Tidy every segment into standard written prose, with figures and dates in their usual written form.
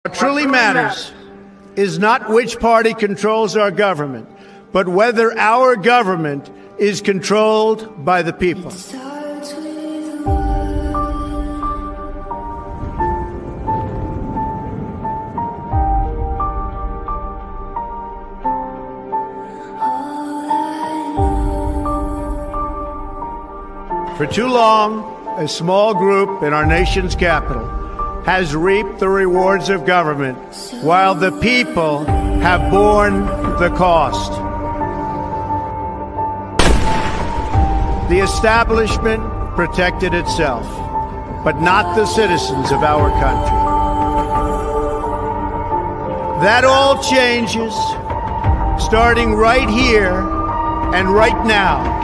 What truly matters is not which party controls our government, but whether our government is controlled by the people. For too long, a small group in our nation's capital has reaped the rewards of government, while the people have borne the cost. The establishment protected itself, but not the citizens of our country. That all changes, starting right here and right now.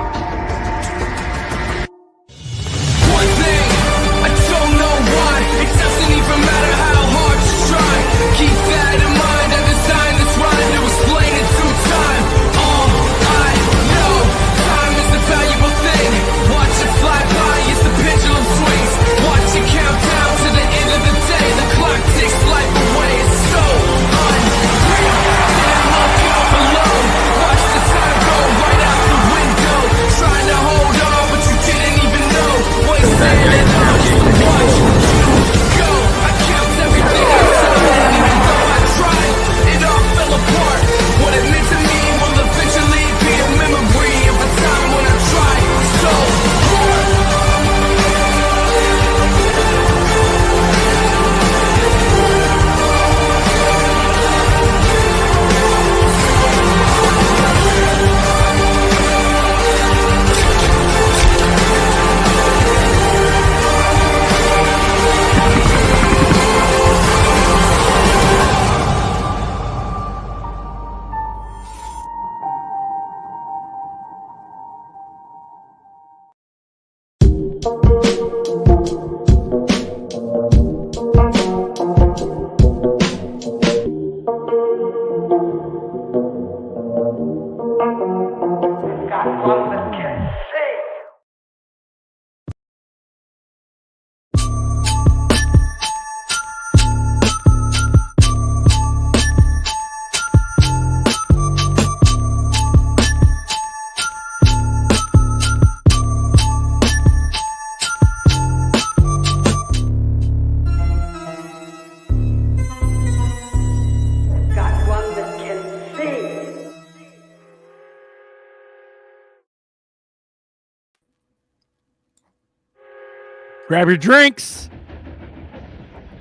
Grab your drinks.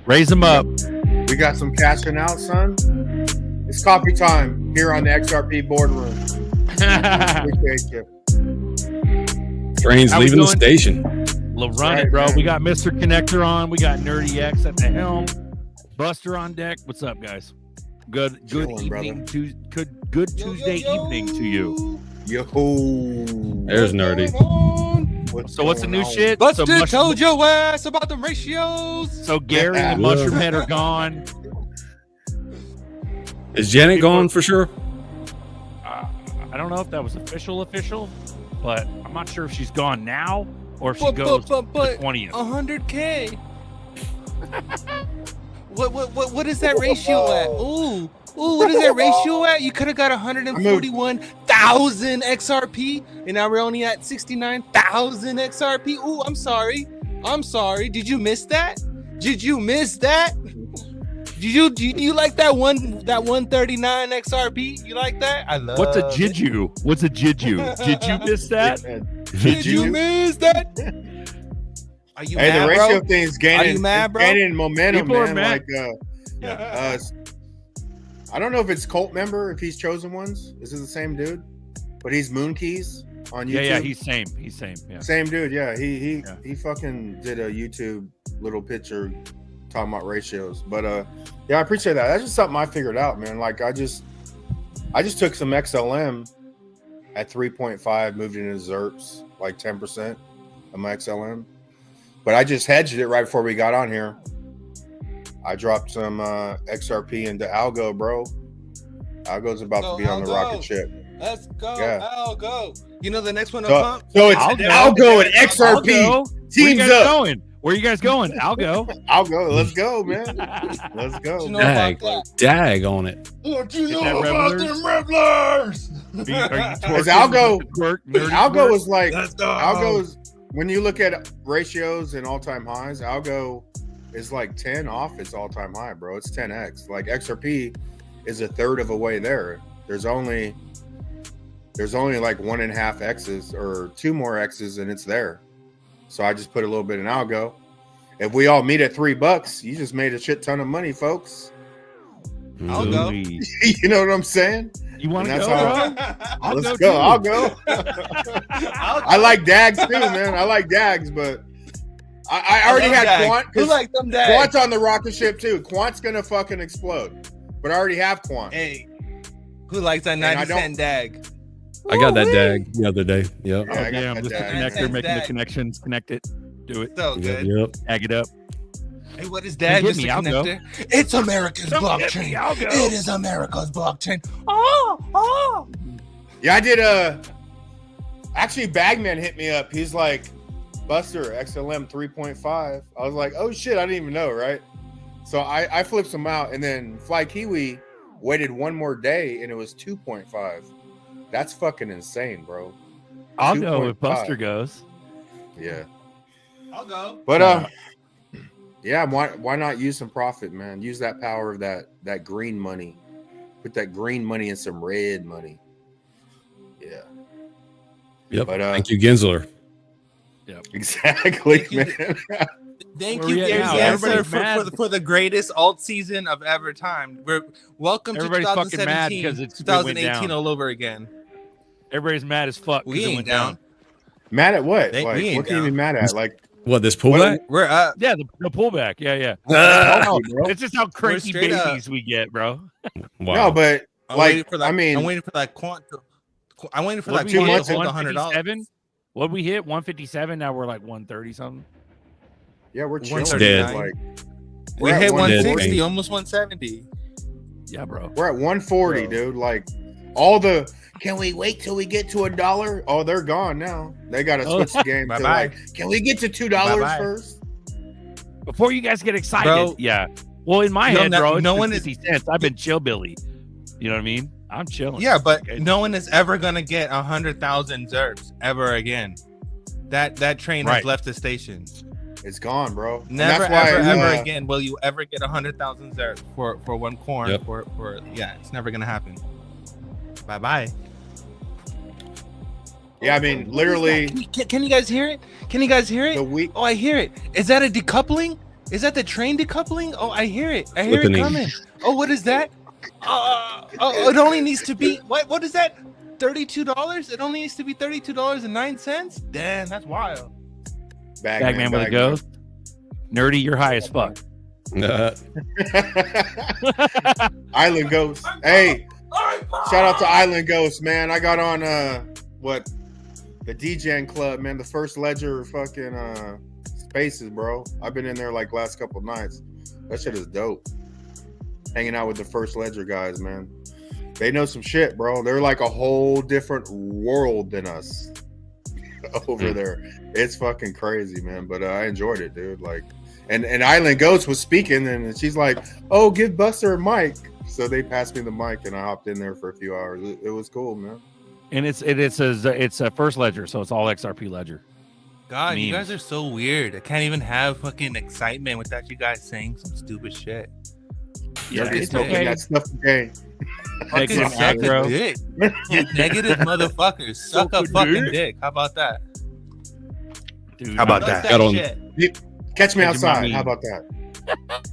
Raise them up. We got some cashing out, son. It's coffee time here on the XRP boardroom. Appreciate you. Train's leaving the station. Run it, bro. Man. We got Mr. Connector on. We got Nerdy X at the helm. Buster on deck. What's up, guys? Good evening. Good Tuesday evening to you. Yo. There's Nerdy. What's the new shit? Buster told your ass about the ratios. So Gary and Mushroom Head are gone. Is Janet gone for sure? I don't know if that was official, but I'm not sure if she's gone now or if she goes the 20th. 100K. What is that ratio at? Ooh, what is that ratio at? You could have got 141,000 XRP, and now we're only at 69,000 XRP. Ooh, I'm sorry. Did you miss that? Do you like that 139 XRP? You like that? I love. What's a jiju? Did you miss that? Did you miss that? Are you mad, the ratio bro? thing's gaining. Are you mad, bro? Gaining momentum, People man. Like, I don't know if it's Cult member, if he's chosen ones. This is the same dude, but he's Moon Keys on YouTube. Yeah, he's same. Yeah, same dude. Yeah, he fucking did a YouTube little picture talking about ratios. But yeah, I appreciate that. That's just something I figured out, man. Like I just took some XLM at 3.5, moved into ZRPs, like 10% of my XLM. But I just hedged it right before we got on here. I dropped some XRP into Algo, bro. Algo's about to be on the rocket ship. Let's go, yeah. Algo. You know the next one to pump? So it's Algo and XRP teams up. Where you guys going? I'll go. I'll go. Let's go, man. Let's go. You know about that? Dag on it. What you Get know that about Revelers? them revelers? Are you Because twerking? Algo Nerdy Algo twerk? is like Let's go. Algo is when you look at ratios and all-time highs, Algo is like 10 off its all-time high, bro. It's 10x. Like XRP is a third of a way there. There's only like 1.5 X's or 2 more X's and it's there. So I just put a little bit in Algo. If we all meet at $3, you just made a shit ton of money, folks. I'll go. Ooh-wee. You know what I'm saying? You want to And go, that's bro? Let's go, go. too. I'll go. I like Dags too, man. I like Dags, but I already love had Dag. Quant. Who 'cause like them Dags? Quant's on the rocket ship too. Quant's gonna fucking explode. But I already have Quant. Hey, who likes that And I 90-cent dag? I got that dag the other day. Yep. Yeah, I Oh, got damn, that just the Dag. connector, making the Dag. connections, connect it, do it, So Yep. good. Yep. tag it up. Hey, what is dag? Get Just a me, I'll go. connector? It's America's Don't get blockchain. me, I'll go. It is America's blockchain. Oh. Yeah, I did actually Bagman hit me up. He's like, Buster, XLM 3.5. I was like, oh shit, I didn't even know, right? So I flipped some out, and then Fly Kiwi waited one more day and it was 2.5. That's fucking insane, bro. I'll go if 2.5. Buster goes. Yeah. I'll go. But yeah, why not use some profit, man? Use that power of that green money. Put that green money in some red money. Yeah. Yep. But Thank you, Gensler. Exactly, Thank you. man. Thank Where you, we at Gary now? Gensler, Everybody's mad. for the greatest alt season of ever time. We're welcome Everybody's to fucking mad 2017, because it's 2018 all over again. Everybody's mad as fuck. 'cause We it ain't went down. Mad at what? We Like, ain't what can you be down. mad at? Like, What, this pullback? We're up. Yeah, the pullback. Yeah. healthy, bro. It's just how cranky straight up. babies we get, bro. Wow. No, but I'm like, waiting for that. I mean, I'm waiting for that quant. I'm waiting for What that we two quant months to in, hold $100. 157? What we hit 157. Now we're like 130 something. yeah, we're chilling. 139. Like, We we're at hit 140. 160, almost 170. Yeah, bro. We're at 140, Bro. dude. Like, all the can we wait till we get to $1? Oh, they're gone now. They got to Oh. switch the game to Bye-bye. like, can we get to $2 Bye-bye. first? Before you guys get excited, Bro. yeah. Well, in my No, head, no- bro, it's no been one is- 50 cents. I've been chill, Billy. You know what I mean? I'm chilling. Yeah, but Okay. no one is ever gonna get 100,000 ZRPs ever again. That train Right. has left the station. It's gone, bro. And Never, that's why, ever again will you ever get 100,000 ZRPs for one corn. Yep. For yeah, it's never gonna happen. Bye bye. Yeah, I mean, literally, Can you guys hear it? Can you guys hear it? the week. Oh, I hear it. Is that a decoupling? Is that the train decoupling? Oh, I hear it. I hear it Flippening. coming. Oh, what is that? It only needs to be what is that? $32? It only needs to be $32.09. Damn, that's wild. Bagman with a ghost. Nerdy, you're high as fuck. Island Ghost. Hey, shout out to Island Ghost, man. I got on the DJing club, man. The First Ledger fucking spaces, bro. I've been in there like last couple nights. That shit is dope. Hanging out with the First Ledger guys, man. They know some shit, bro. They're like a whole different world than us over there. It's fucking crazy, man. But I enjoyed it, dude. Like, and Island Ghost was speaking, and she's like, "Oh, give Buster a mic." So they passed me the mic, and I hopped in there for a few hours. It was cool, man. And it's a first ledger, so it's all XRP ledger. God, you Memes. guys are so weird. I can't even have fucking excitement without you guys saying some stupid shit. Yeah, You're it's smoking okay. that stuff again. Fucking Negative suck aggro. a dick. You negative motherfuckers. Suck a Suck a fucking dick. dick. How about that? Dude, How about I- that? Got on- shit. Catch me Catch him out outside. meme. How about that?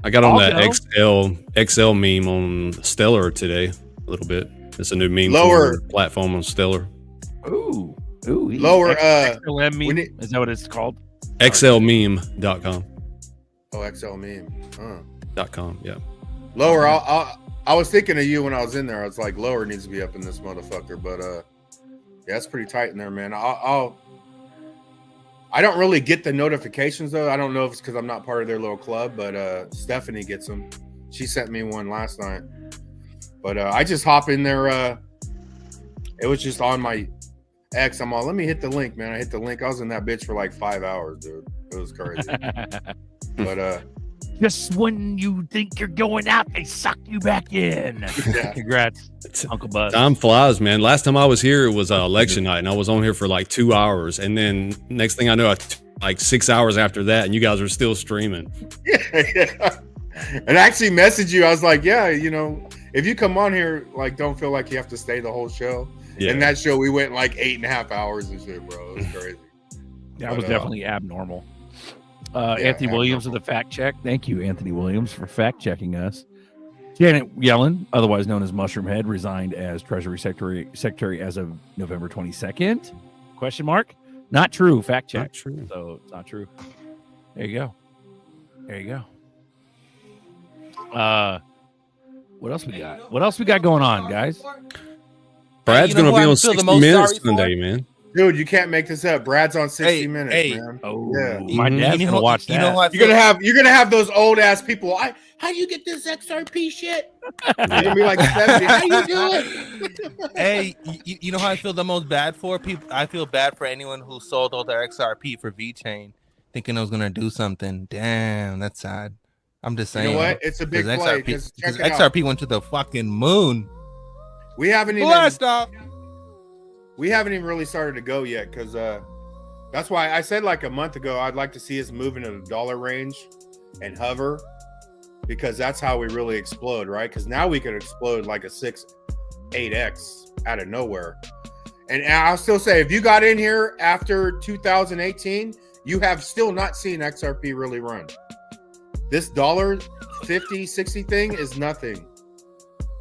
I got on I'll that XL meme on Stellar today a little bit. It's a new meme Lower. platform on Stellar. Ooh. Lower, XLM meme. we need- Is that what it's called? XLmeme.com. Oh, XL meme. .com. Yeah. Lower. I was thinking of you when I was in there. I was like, Lower needs to be up in this motherfucker. But yeah, it's pretty tight in there, man. I don't really get the notifications though. I don't know if it's because I'm not part of their little club, but Stephanie gets them. She sent me one last night. But I just hop in there. It was just on my X. I'm all, let me hit the link, man. I hit the link. I was in that bitch for like 5 hours, dude. It was crazy. But just when you think you're going out, they suck you back in. Yeah. Congrats, Uncle Buzz. Time flies, man. Last time I was here, it was election night, and I was on here for like 2 hours. And then next thing I know, like 6 hours after that, and you guys are still streaming. Yeah. And I actually messaged you. I was like, yeah, you know, if you come on here, like, don't feel like you have to stay the whole show. Yeah. And that show, we went like 8.5 hours and shit, bro. It was crazy. That was definitely abnormal. Yeah, Anthony Williams with the fact check. Thank you, Anthony Williams, for fact checking us. Janet Yellen, otherwise known as Mushroom Head, resigned as Treasury Secretary as of November 22nd. Question mark? Not true. Fact check. Not true. So it's not true. There you go. There you go. What else we got? What else we got going on, guys? Brad's You know going to who be I on feel the 60 most Minutes sorry for? Sunday, man. Dude, you can't make this up. Brad's on 60 Minutes, hey. man. Oh, Yeah. my dad's You going to watch that. You know what? You're gonna have those old ass people. How you get this XRP shit? You're gonna be like 70. How you do it? Hey, you know how I feel the most bad for people? I feel bad for anyone who sold all their XRP for VeChain, thinking it was gonna do something. Damn, that's sad. I'm just saying. You know what? It's a big play. Because Check it out. XRP went to the fucking moon. We haven't even Blast off. really started to go yet, because that's why I said like a month ago I'd like to see us move into the dollar range and hover, because that's how we really explode, right? Because now we could explode like a 8x out of nowhere. And I'll still say, if you got in here after 2018, you have still not seen XRP really run. This $1.50, 60 thing is nothing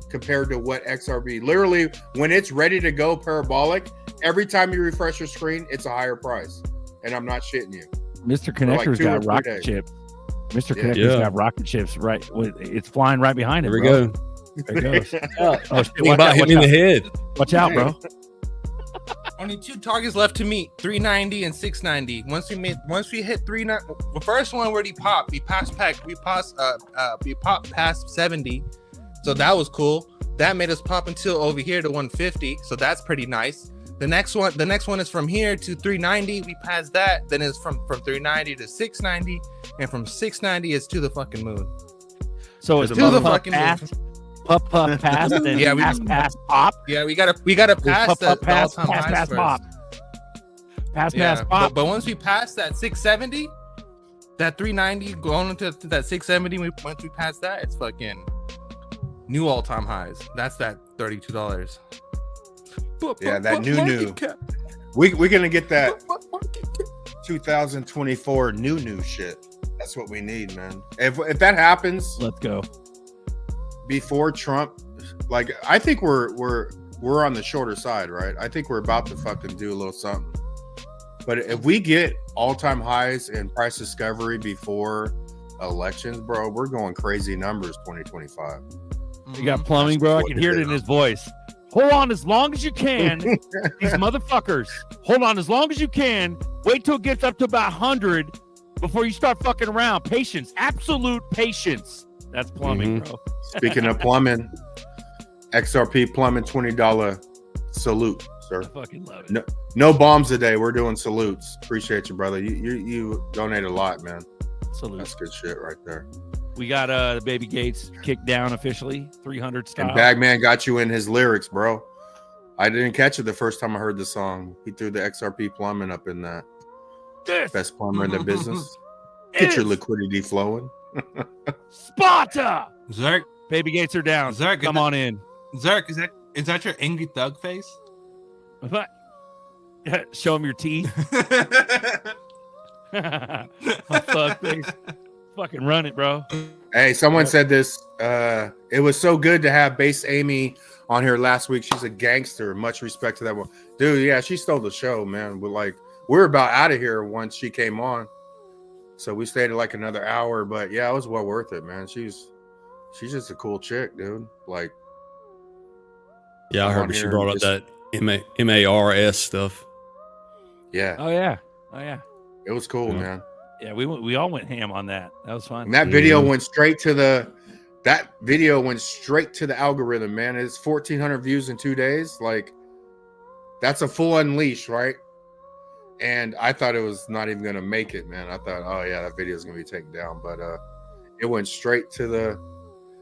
compared to what XRP, literally when it's ready to go parabolic, every time you refresh your screen, it's a higher price. And I'm not shitting you. Mr. Connector's got rocket ships. Mr. Connector's got rocket ships, right? It's flying right behind it. There we bro. go. There it goes. Oh, shit. Think about hitting in the head. Watch out, bro. Only two targets left to meet: 390 and 690. Once we hit 390, the first one already popped. We popped past 70, so that was cool. That made us pop until over here to 150, so that's pretty nice. The next one is from here to 390. We passed that. Then it's from 390 to 690, and from 690 is to the fucking moon. So it's to the fucking moon. Puff pass, then Yeah, pass pop. Yeah, we gotta pass the all-time highs first. Pop. Pass Yeah, pop. but once we pass that 670, that 390 going into that 670, once we pass that, it's fucking new all-time highs. That's that $32. Yeah, that new. We're gonna get that 2024 new shit. That's what we need, man. If that happens, Let's go. before Trump, like, I think we're on the shorter side, right? I think we're about to fucking do a little something. But if we get all-time highs in price discovery before elections, bro, we're going crazy numbers 2025. You got plumbing, bro. I can hear it in his voice. Hold on as long as you can. These motherfuckers. Hold on as long as you can. Wait till it gets up to about 100 before you start fucking around. Patience. Absolute patience. That's plumbing, bro. Speaking of plumbing, XRP plumbing $20 salute, sir. I fucking love it. No bombs today. We're doing salutes. Appreciate you, brother. You donate a lot, man. Salute. That's good shit right there. We got the Baby Gates kicked down officially, 300 style. And Bagman got you in his lyrics, bro. I didn't catch it the first time I heard the song. He threw the XRP plumbing up in that. Best plumber in the business. Get your liquidity flowing. Sparta. Zerk, Baby Gates are down. Zerk, Come on in. Zerk, is that your angry thug face? What? Show him your teeth. Fuck face. Fucking run it, bro. Hey, someone said this. It was so good to have Base Amy on here last week. She's a gangster. Much respect to that one. Dude, yeah, she stole the show, man. But like, we were about out of here once she came on. So we stayed like another hour. But yeah, it was well worth it, man. She's just a cool chick, dude. Like, yeah, I heard she brought up that MARS stuff. Yeah. Oh yeah. It was cool, man. Yeah, we all went ham on that. That was fun. And that video went straight to the algorithm, man. It's 1,400 views in 2 days. Like, that's a full unleash, right? and I thought it was not even gonna make it, man. I thought, oh yeah, that video is gonna be taken down, but it went straight to the,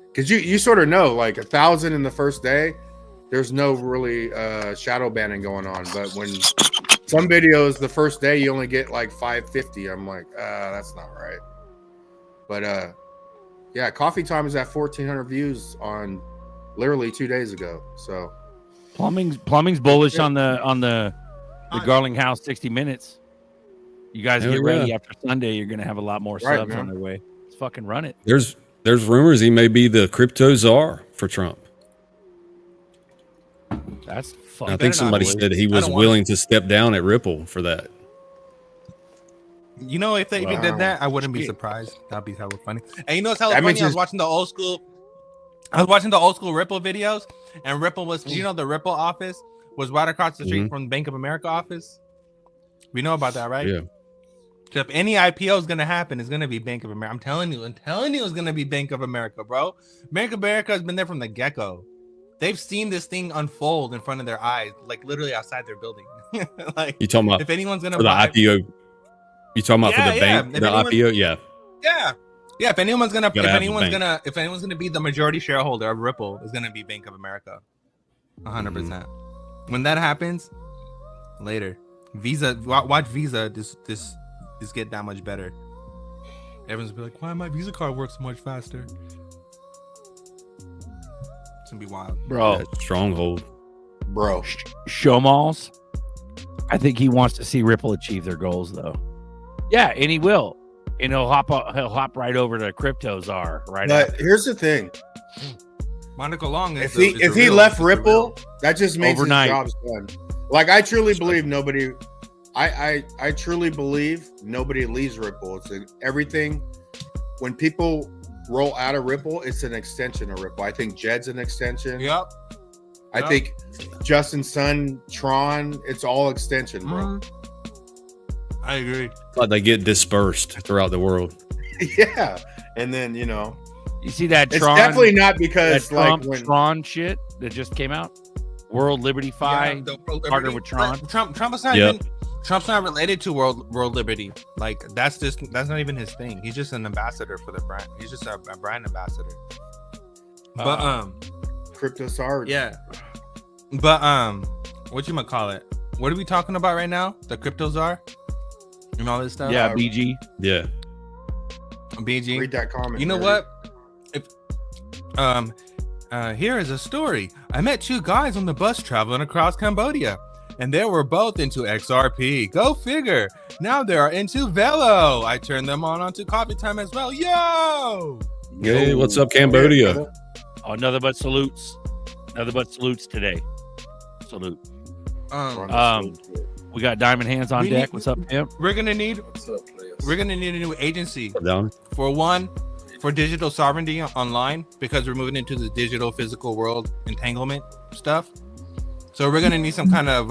because you sort of know, like 1,000 in the first day, there's no really shadow banning going on, but when some videos the first day you only get like 550, I'm like, that's not right. But yeah, Coffee Time is at 1,400 views on literally 2 days ago. So plumbing's bullish on the Garlinghouse 60 Minutes. You guys get ready after Sunday. You're gonna have a lot more subs on their way. Let's fucking run it. There's rumors he may be the crypto czar for Trump. That's fucking. I think somebody said he was willing to step down at Ripple for that. You know, if they even did that, I wouldn't be surprised. That'd be hella funny. And you know what's hella funny? I was watching the old school Ripple videos, and Ripple was, you know, the Ripple office was right across the street from the Bank of America office. We know about that, right? Yeah. So if any IPO is gonna happen, it's gonna be Bank of America. I'm telling you, it's gonna be Bank of America, bro. Bank of America has been there from the get-go. They've seen this thing unfold in front of their eyes, like literally outside their building. Like, you talking about if anyone's gonna for buy the IPO? You talking about for the bank, the IPO? Yeah. Yeah. If anyone's gonna be the majority shareholder of Ripple, is gonna be Bank of America. 100%. When that happens, later, Visa, watch Visa this get that much better. Everyone's gonna be like, why my Visa card works so much faster? It's gonna be wild, bro. Stronghold, bro. Showmalls. I think he wants to see Ripple achieve their goals, though. Yeah, and he will. And he'll hop right over to crypto czar right But after. here's the thing. Monica Long. If he left Ripple, that just makes overnight his job's done. Like, I truly believe nobody. I truly believe nobody leaves Ripple. It's everything. When people roll out of Ripple, it's an extension of Ripple. I think Jed's an extension. Yep. I think Justin Sun, Tron, it's all extension, bro. I agree. Like they get dispersed throughout the world. Yeah, and then you see that it's Tron, definitely not because Trump, like when Tron shit that just came out. World Liberty Fi partnered with Tron. Trump's not related to World Liberty. Like that's not even his thing. He's just an ambassador for the brand. He's just a brand ambassador. But crypto czar. Yeah. But what you might call it? What are we talking about right now? The crypto czar and all this stuff. Yeah, BG. Yeah. BG. Read that comment. You know what? If here is a story. I met two guys on the bus traveling across Cambodia, and they were both into XRP. Go figure. Now they are into Velo. I turned them onto Coffee Time as well. Yo! Hey, what's up, Cambodia? Oh, nothing but salutes. Nothing but salutes today. Salute. We got Diamond Hands on deck. What's up, Pimp? We're gonna need a new agency for digital sovereignty online, because we're moving into the digital physical world entanglement stuff. So we're gonna need some kind of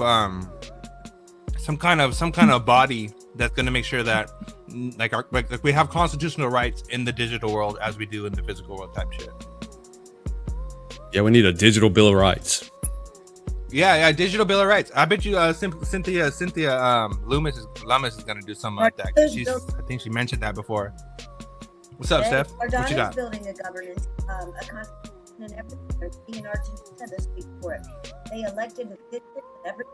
body that's gonna make sure that like we have constitutional rights in the digital world as we do in the physical world type shit. Yeah, we need a digital bill of rights. Yeah, digital bill of rights. I bet you Cynthia Lummis is gonna do something like that. I think she mentioned that before. What's up, Steph? What you got? Building a governance, a constitution and everything. In Argentina this week for it. They elected every.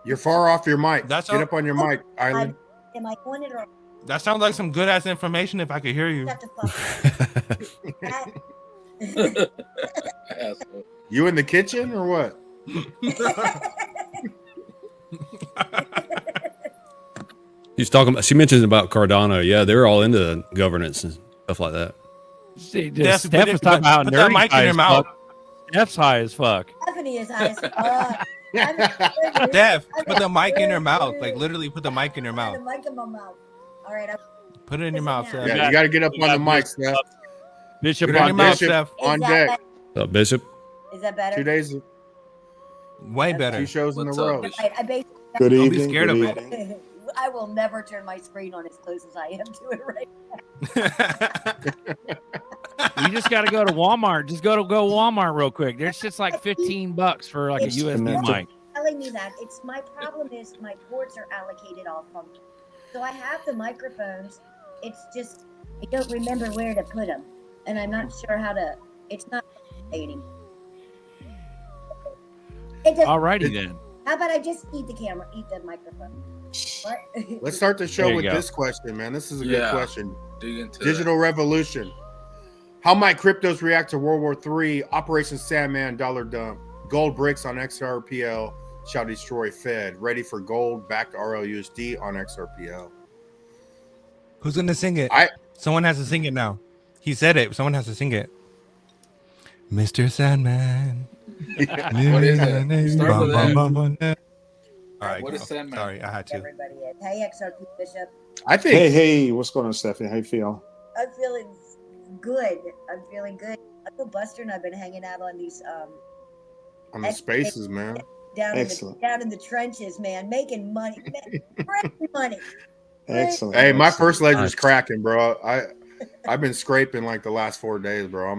You're far off your mic. Get up on your mic, Island. Am I on it or? That sounds like some good ass information. If I could hear you. You in the kitchen or what? She's talking about. She mentions about Cardano. Yeah, they're all into governance and stuff like that. See, Steph was talking about nerdy mic in your mouth. Steph's high as fuck. Stephanie is high as fuck. Steph, put the mic in your mouth. Like literally, put the mic in your mouth. The mic in my mouth. All right. Put it in your mouth, Steph. Yeah, you got to get up on the mic, Steph. Bishop Put it in your mouth, Steph. On deck. What's up, Bishop? Is that better? 2 days. Way better. 2 shows in a row. Right, Good evening. Don't be scared of it. I will never turn my screen on as close as I am to it right now. You just got to go to Walmart. Just go Walmart real quick. There's just like $15 for like a USB mic. telling me that. It's my problem is my ports are allocated all funky. So I have the microphones. It's just I don't remember where to put them, and I'm not sure how to. It's not updating. Alrighty then. How about I just eat the microphone? What? Let's start the show There you with go. this question, man. This is a good question. Dig into Digital revolution. How might cryptos react to World War III? Operation Sandman, dollar dump. Gold bricks on XRPL shall destroy Fed. Ready for gold backed RLUSD on XRPL. Who's gonna sing it? Someone has to sing it now. He said it. Someone has to sing it. Mr. Sandman. What is it? Start with that. All right. What is Sandman? Sorry, I had to. Everybody is. Hey, XRP Bishop. I think Hey, what's going on, Stephanie? How you feel? I'm feeling good. I'm feeling good. Uncle Buster and I've been hanging out on these on the spaces, man. down Excellent. in the trenches, man, making money, making money. Excellent. Hey, my Excellent. first ledger's cracking, bro. I've been scraping like the last 4 days, bro.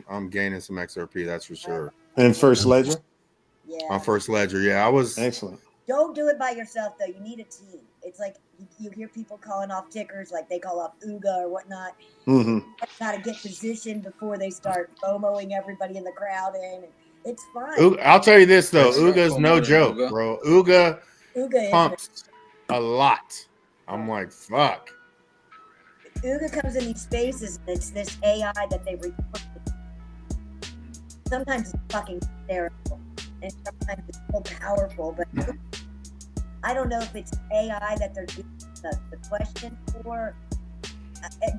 I'm gaining some XRP, that's for sure. And first ledger? Yeah. My first ledger, yeah. I was Excellent. Don't do it by yourself though. You need a team. It's like you hear people calling off tickers, like they call off UGA or whatnot. Mm-hmm. Got to get positioned before they start FOMOing everybody in the crowd in. It's fine. I'll tell you this though, That's right. Uga's no joke, bro. Uga UGA pumps a lot. I'm like, fuck. UGA comes in these spaces and it's this AI that they report. Sometimes it's fucking hysterical and sometimes it's so powerful, but I don't know if it's AI that they're doing the question for,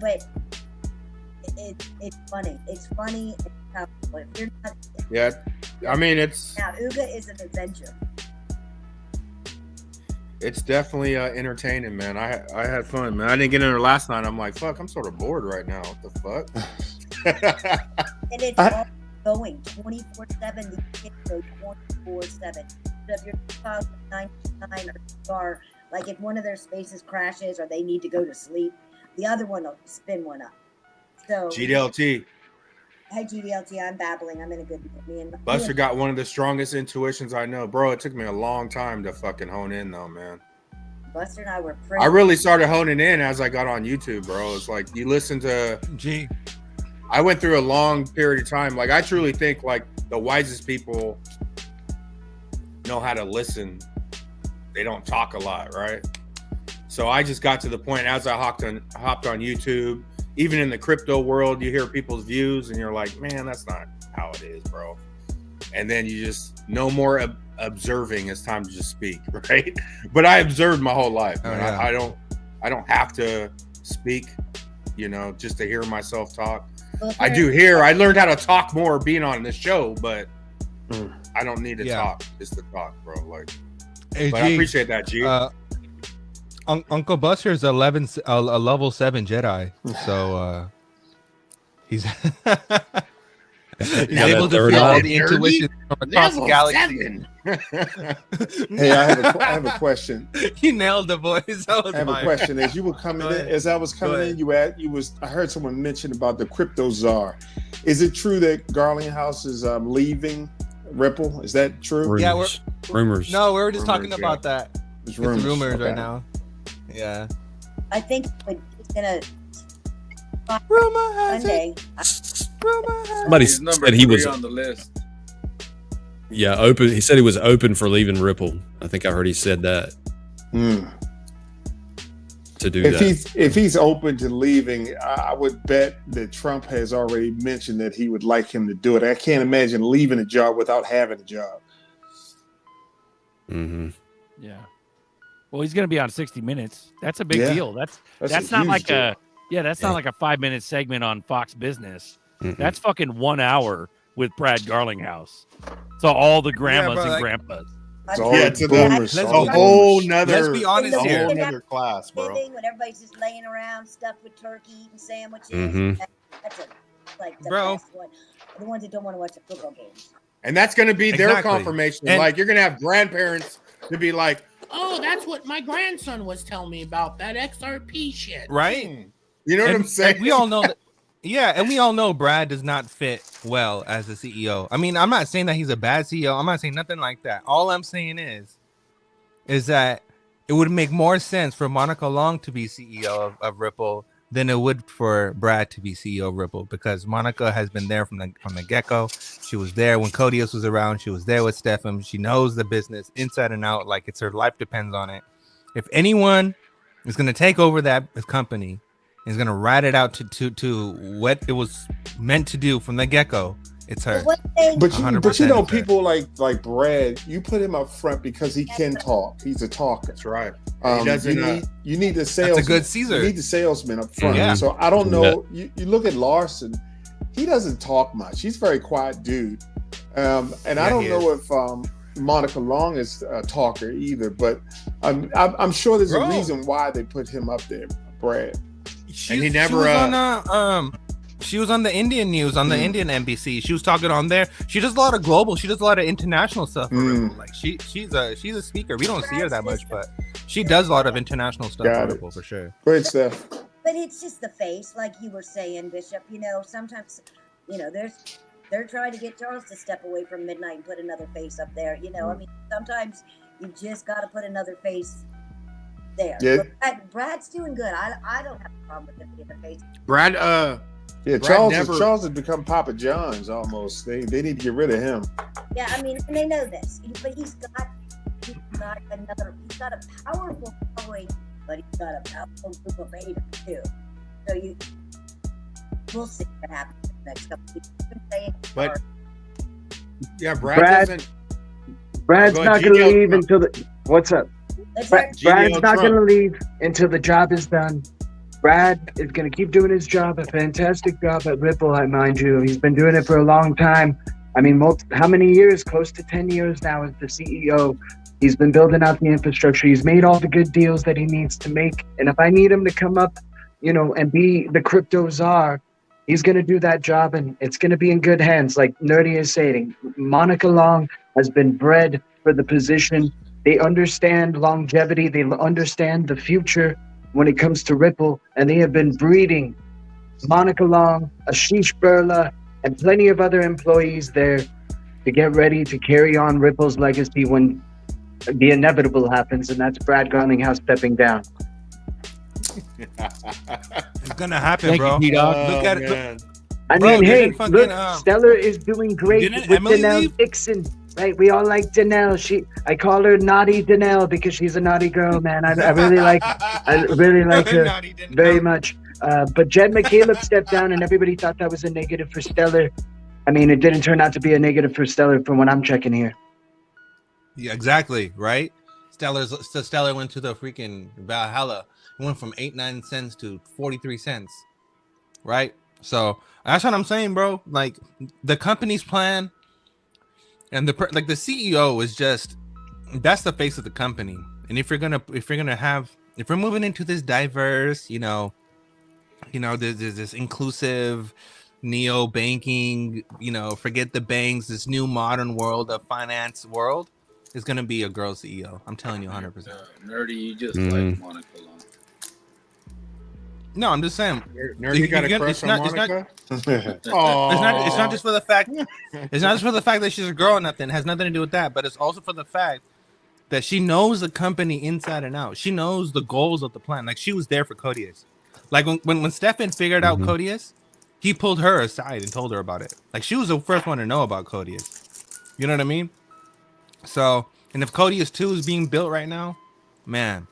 but it's funny. It's funny. It's powerful. If you're not, Yeah, I mean it's now UGA is an adventure. It's definitely entertaining, man. I had fun, man. I didn't get in there last night. I'm like, fuck, I'm sort of bored right now. What the fuck? And it's all going 24/7. The kids go 24/7. So if you're 2099 or like if one of their spaces crashes or they need to go to sleep, the other one will spin one up. So GDLT. Hey GDLT, I'm babbling. I'm in a good mood. Buster got one of the strongest intuitions I know. Bro, it took me a long time to fucking hone in though, man. Buster and I were pretty. I really started honing in as I got on YouTube, bro. It's like you listen to I went through a long period of time. Like I truly think like the wisest people know how to listen. They don't talk a lot, right? So I just got to the point as I hopped on YouTube. Even in the crypto world, you hear people's views and you're like, man, that's not how it is, bro. And then you just no more observing. It's time to just speak, right? But I observed my whole life. Man. Yeah. I don't have to speak, you know, just to hear myself talk. Well, I do hear. I learned how to talk more being on this show, but I don't need to talk just to talk, bro. Like, Hey, but I G, appreciate that, G. Uncle Buster is a level 7 Jedi, so he's he's able to feel all the intuition from across the galaxy. Hey, I have a question. You nailed the voice. I have a question. As you were coming in, as I was coming in, I heard someone mention about the crypto czar. Is it true that Garlinghouse is leaving Ripple? Is that true? Rumors. Yeah, rumors. No, we were just talking Rumors, about that. It's Rumors Okay. right now. Yeah. I think it's gonna Rumor has Sunday. Somebody He's number said he 3 was on the list. open. He said he was open for leaving Ripple. I think I heard he said that to do that. If he's open to leaving, I would bet that Trump has already mentioned that he would like him to do it. I can't imagine leaving a job without having a job. Mm-hmm. Yeah. Well, he's going to be on 60 Minutes. That's a big Yeah. deal. That's a not huge like deal. that's not like a 5-minute segment on Fox Business. Mm-mm. That's fucking 1 hour with Brad Garlinghouse. So all the grandmas bro, and like- grandpas. It's all Yeah, the to the- boomers. let's all a the whole boomers. nother, Let's be honest a here. whole nother class, bro. When everybody's just laying around stuffed with turkey, eating sandwiches. Mhm. That's like the Bro. best one. The ones that don't want to watch the football games. And that's going to be their Exactly. confirmation. And- like you're going to have grandparents to be like, Oh, that's what my grandson was telling me about that XRP shit. Right? you know what And, I'm saying? like, we all know that Yeah, and we all know Brad does not fit well as a CEO. I mean, I'm not saying that he's a bad CEO. I'm not saying nothing like that. All I'm saying is that it would make more sense for Monica Long to be CEO of Ripple than it would for Brad to be CEO of Ripple, because Monica has been there from the get-go. She was there when Codius was around. She was there with Stefan. She knows the business inside and out, like it's her life depends on it. If anyone is going to take over that company, is going to ride it out to what it was meant to do from the get-go, it's her. But you know, people like Brad, you put him up front because he can talk. He's a talker. That's right. You need the salesman. That's a good Caesar. You need the salesman up front. Yeah. So I don't know. You look at Larson, he doesn't talk much. He's a very quiet dude. And I don't know if Monica Long is a talker either, but I'm sure there's a reason why they put him up there, Brad. And he never she was on the Indian news, on the Indian NBC. She was talking on there. She does a lot of global. She does a lot of international stuff. Like she's a speaker. We don't see her that much, but she does a lot of international stuff for sure. Great stuff. But it's just the face, like you were saying, Bishop. You know, sometimes, you know, they're trying to get Charles to step away from midnight and put another face up there. You know, I mean, sometimes you just got to put another face there. Yeah. But Brad's doing good. I don't have a problem with him being the face. Brad, Charles has become Papa John's almost. They need to get rid of him. Yeah, I mean, and they know this, but he's got a powerful following, but he's got a powerful group of haters too. So we'll see what happens in the next couple of weeks. But yeah, Brad's not going to leave until the. What's up? Brad's not going to leave until the job is done. Brad is going to keep doing his job, a fantastic job at Ripple, I mind you. He's been doing it for a long time. I mean, how many years? Close to 10 years now as the CEO. He's been building out the infrastructure. He's made all the good deals that he needs to make. And if I need him to come up, you know, and be the crypto czar, he's going to do that job, and it's going to be in good hands. Like Nerdy is saying, Monica Long has been bred for the position. They understand longevity. They understand the future when it comes to Ripple, and they have been breeding Monica Long, Ashish Birla, and plenty of other employees there to get ready to carry on Ripple's legacy when the inevitable happens, and that's Brad Garlinghouse stepping down. It's gonna happen, bro. Look at it. I mean, hey, look, Stellar is doing great with Danelle Dixon. Right, we all like Danelle. I call her Naughty Danelle because she's a naughty girl, man. I really like her very much. But Jed McCaleb stepped down, and everybody thought that was a negative for Stellar. I mean, it didn't turn out to be a negative for Stellar from what I'm checking here. Yeah, exactly. Right. Stellar went to the freaking Valhalla. It went from 89 cents to 43 cents. Right. So that's what I'm saying, bro. Like the company's plan. And the CEO is that's the face of the company. And if we're moving into this diverse, there's this inclusive neo banking, forget the banks, this new modern world of finance world is going to be a girl CEO. I'm telling you 100%. Nerdy, you just like Monica Long. No, I'm just saying. Nerdy got a crush on Monica? It's not just for the fact. It's not just for the fact that she's a girl or nothing. It has nothing to do with that. But it's also for the fact that she knows the company inside and out. She knows the goals of the plan. Like she was there for Codius. Like when Stefan figured out Codius, he pulled her aside and told her about it. Like she was the first one to know about Codius. You know what I mean? So, and if Codius 2 is being built right now, man.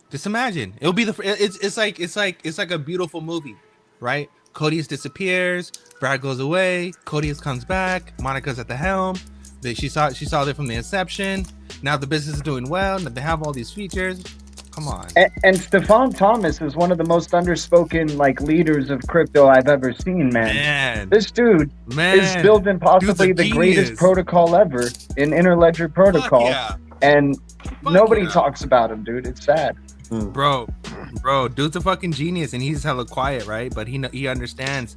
Just imagine it'll be it's like a beautiful movie, right? Codius disappears, Brad goes away, Codius comes back, Monica's at the helm. She saw it from the inception. Now the business is doing well. They have all these features. Come on. And Stefan Thomas is one of the most underspoken leaders of crypto I've ever seen, man. This dude is building possibly the greatest protocol ever in Interledger Protocol, and nobody talks about him, dude. It's sad. Bro, dude's a fucking genius, and he's hella quiet, right? But he understands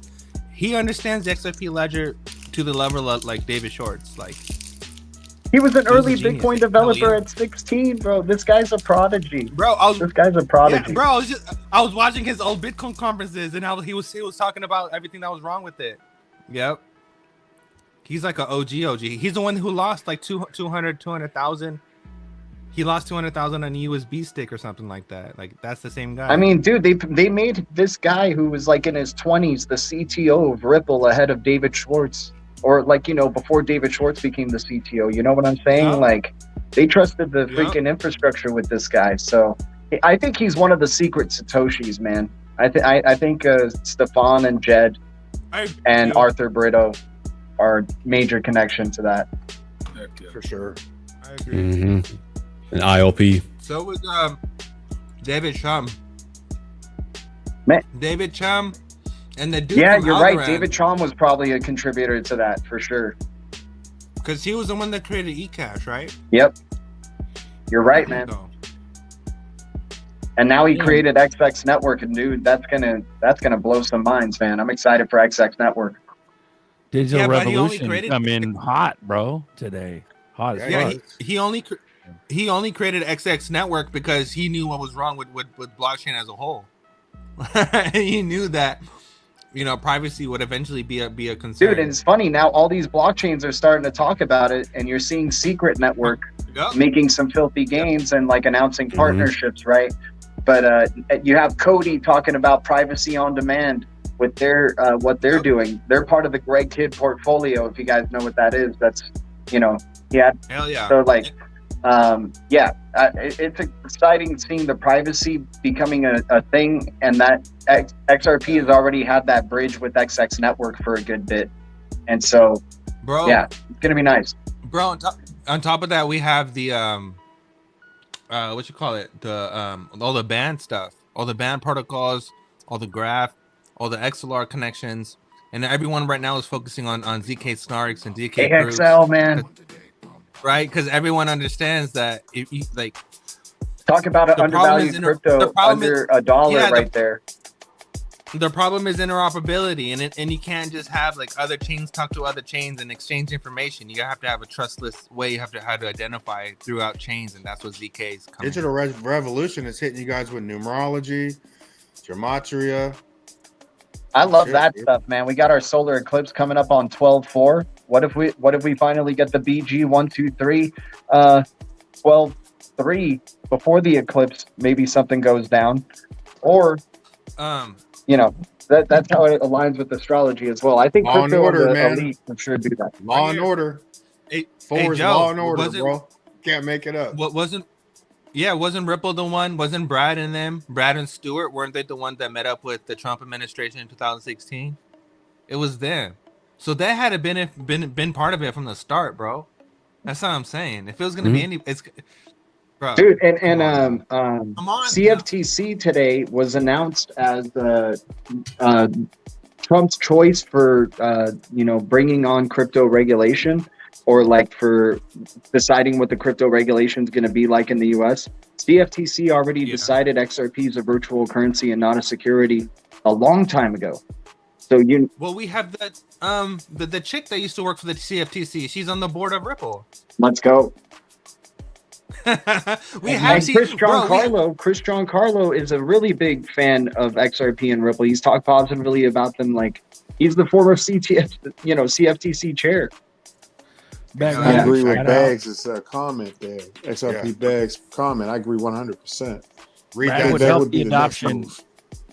the XRP ledger to the level of like David Shorts. Like He was an early genius. Bitcoin developer at 16, bro. This guy's a prodigy. Bro, this guy's a prodigy. Yeah, bro, I was watching his old Bitcoin conferences and how he was talking about everything that was wrong with it. Yep. He's like an OG. He's the one who lost like 200,000. He lost 200,000 on a USB stick or something like that. Like that's the same guy. I mean, dude, they made this guy who was like in his 20s the CTO of Ripple ahead of David Schwartz, or like, you know, before David Schwartz became the CTO. You know what I'm saying? Yep. Like they trusted the freaking infrastructure with this guy. So I think he's one of the secret Satoshis, man. I think Stefan and Jed and Arthur Brito are major connection to that. For sure. I agree. Mm-hmm. And IOP. So was David Chum. Man. David Chum and the dude. Yeah, from you're Algorand, right. David Chum was probably a contributor to that for sure. Because he was the one that created eCash, right? Yep. You're right, man. And now he created XX Network, and dude, that's gonna blow some minds, man. I'm excited for XX Network. Digital revolution come in hot, bro. Today, hot as fuck. He only created XX Network because he knew what was wrong with blockchain as a whole. He knew that, you know, privacy would eventually be a concern. Dude, and it's funny now. All these blockchains are starting to talk about it, and you're seeing Secret Network making some filthy gains and like announcing partnerships, right? But you have Cody talking about privacy on demand with their what they're doing. They're part of the Greg Kidd portfolio. If you guys know what that is, that's, you know, Hell yeah. So like, it's exciting seeing the privacy becoming a thing, and that XRP has already had that bridge with XX Network for a good bit, and so, bro, yeah, it's gonna be nice, bro. On top of that, we have the what you call it, the all the band stuff, all the band protocols, all the graph, all the XLR connections, and everyone right now is focusing on ZK Snarks and ZK AXL, man. Right, because everyone understands that if you like talk about an undervalued crypto under $1 right there. The problem is interoperability, and you can't just have like other chains talk to other chains and exchange information. You have to have a trustless way. You have to identify throughout chains, and that's what ZK is coming. Digital revolution is hitting you guys with numerology, gematria. I love that stuff, man. We got our solar eclipse coming up on 12/4. What if we finally get the BG123 12/3 before the eclipse? Maybe something goes down, or you know, that's how it aligns with astrology as well. I think law and order, man. Elite should do that. Law and order. Four is law and order, bro. Can't make it up. Wasn't Ripple the one? Wasn't Brad and them? Brad and Stewart, weren't they the ones that met up with the Trump administration in 2016? It was them. So they had been part of it from the start, bro. That's what I'm saying. If it was gonna be any, it's bro. Dude, and CFTC today was announced as Trump's choice for bringing on crypto regulation, or like for deciding what the crypto regulation is going to be like in the US. CFTC already decided XRP is a virtual currency and not a security a long time ago. So we have that the chick that used to work for the CFTC. She's on the board of Ripple. Let's go. Chris Giancarlo is a really big fan of XRP and Ripple. He's talked positively about them. Like, he's the former CFTC chair. I agree with Bags' comment there. XRP Bags' comment. I agree 100%. Brad would help the adoption.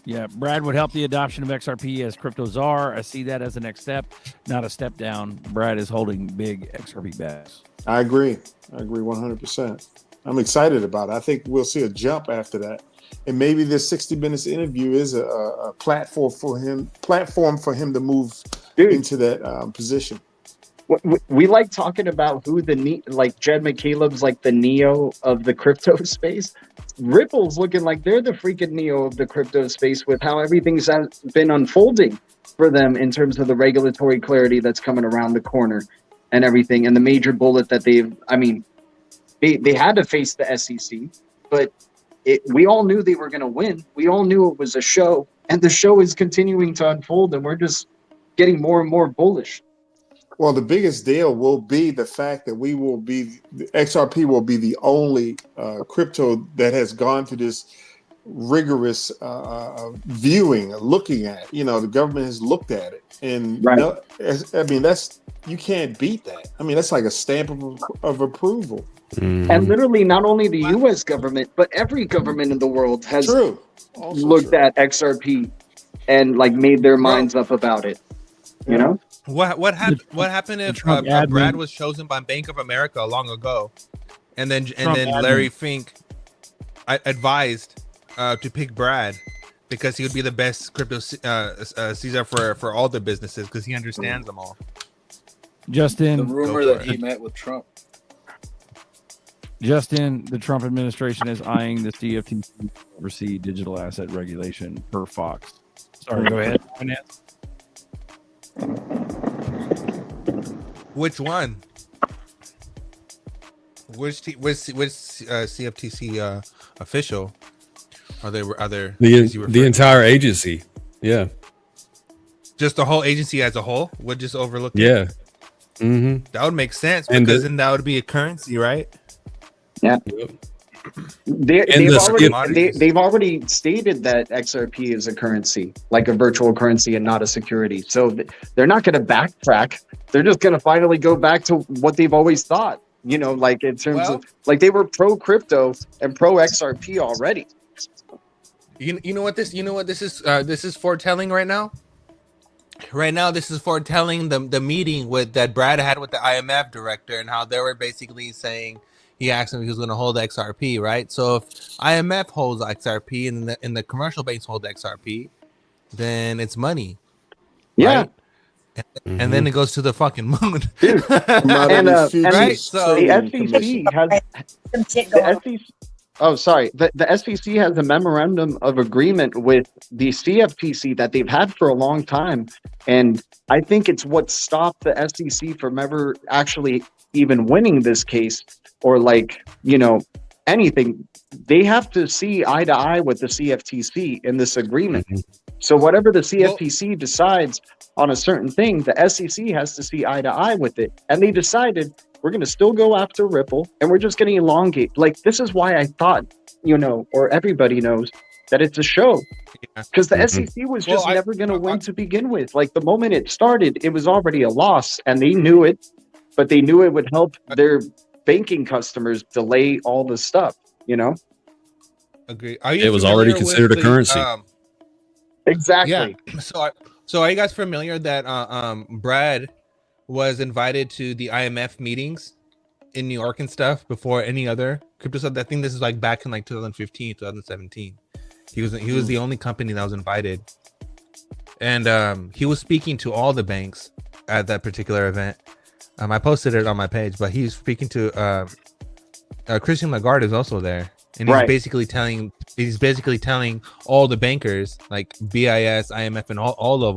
Yeah, Brad would help the adoption of XRP as crypto czar. I see that as the next step, not a step down. Brad is holding big XRP bags. I agree 100%. I'm excited about it. I think we'll see a jump after that. And maybe this 60 Minutes interview is a platform for him to move into that position. We like talking about who Jed McCaleb's like the Neo of the crypto space. Ripple's looking like they're the freaking Neo of the crypto space with how everything's been unfolding for them in terms of the regulatory clarity that's coming around the corner and everything. And the major bullet that they had to face the SEC, but we all knew they were going to win. We all knew it was a show, and the show is continuing to unfold, and we're just getting more and more bullish. Well, the biggest deal will be the fact that XRP will be the only crypto that has gone through this rigorous viewing, looking at. The government has looked at it, and you can't beat that. I mean, that's like a stamp of approval. Mm-hmm. And literally, not only the U.S. government, but every government in the world has looked at XRP and made their minds up about it. You know. What happened if Brad was chosen by Bank of America long ago, and then Larry Fink advised to pick Brad because he would be the best crypto Caesar for all the businesses because he understands them all. Justin, the rumor that he met with Trump. Justin, the Trump administration is eyeing the CFTC to oversee digital asset regulation per Fox. Sorry, go ahead. Which one? Which CFTC official? Are there the entire agency? Yeah, just the whole agency as a whole would just overlook it? Yeah. Mm-hmm. That would make sense because then that would be a currency, right? Yeah. They've already stated that XRP is a currency, like a virtual currency and not a security. So they're not going to backtrack. They're just going to finally go back to what they've always thought, in terms of they were pro crypto and pro XRP already. You know what this is? This is foretelling right now. Right now, this is foretelling the meeting that Brad had with the IMF director and how they were basically saying he asked him if he was going to hold XRP, right? So if IMF holds XRP and the commercial banks hold XRP, then it's money. Yeah. Right? And then it goes to the fucking moon. Dude, right? So the SEC has the SEC. Oh, sorry. The SEC has a memorandum of agreement with the CFTC that they've had for a long time. And I think it's what stopped the SEC from ever actually even winning this case or anything. They have to see eye to eye with the CFTC in this agreement. So whatever the CFTC decides on a certain thing, the SEC has to see eye to eye with it. And they decided we're going to still go after Ripple and we're just going to elongate. This is why I thought, or everybody knows that it's a show. Because the SEC was just never going to win to begin with. The moment it started, it was already a loss and they knew it, but they knew it would help their banking customers delay all the stuff, Agree. It was already considered a currency. Exactly. Yeah. So are you guys familiar that Brad was invited to the IMF meetings in New York and stuff before any other crypto stuff? I think this is back in 2015, 2017. He was the only company that was invited, and he was speaking to all the banks at that particular event. I posted it on my page, but he's speaking to Christian Lagarde is also there, and he's basically telling all the bankers BIS, IMF, and all of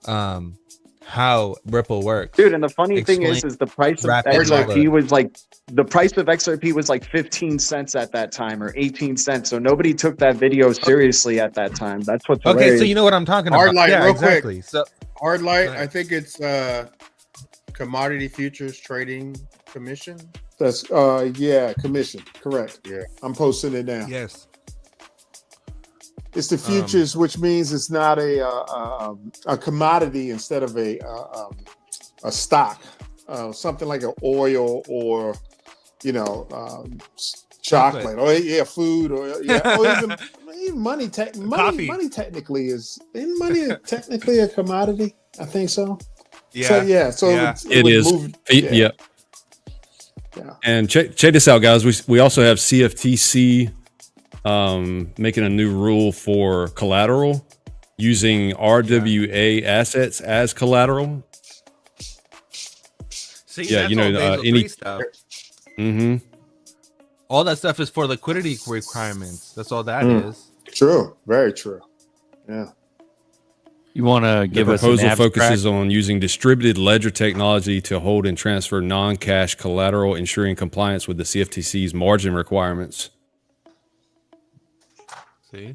them how Ripple works. Dude, and the funny thing is the price of XRP was 15 cents at that time or 18 cents. So nobody took that video seriously at that time. That's what's okay. hilarious. So you know what I'm talking about. Hardlight, yeah, real exactly. quick. So Hardlight, I think it's Commodity Futures Trading Commission. That's commission. Correct. Yeah. I'm posting it now. Yes. It's the futures, which means it's not a commodity instead of a stock, something like an oil or chocolate or food or even money. Money technically isn't money technically a commodity? I think so. Yeah. So it is. Yeah. And check this out, guys. We also have CFTC making a new rule for collateral using RWA assets as collateral. See, any stuff. Mm-hmm. All that stuff is for liquidity requirements. That's all that is. True. Very true. Yeah. You want to give us an proposal focuses on using distributed ledger technology to hold and transfer non-cash collateral, ensuring compliance with the CFTC's margin requirements. See,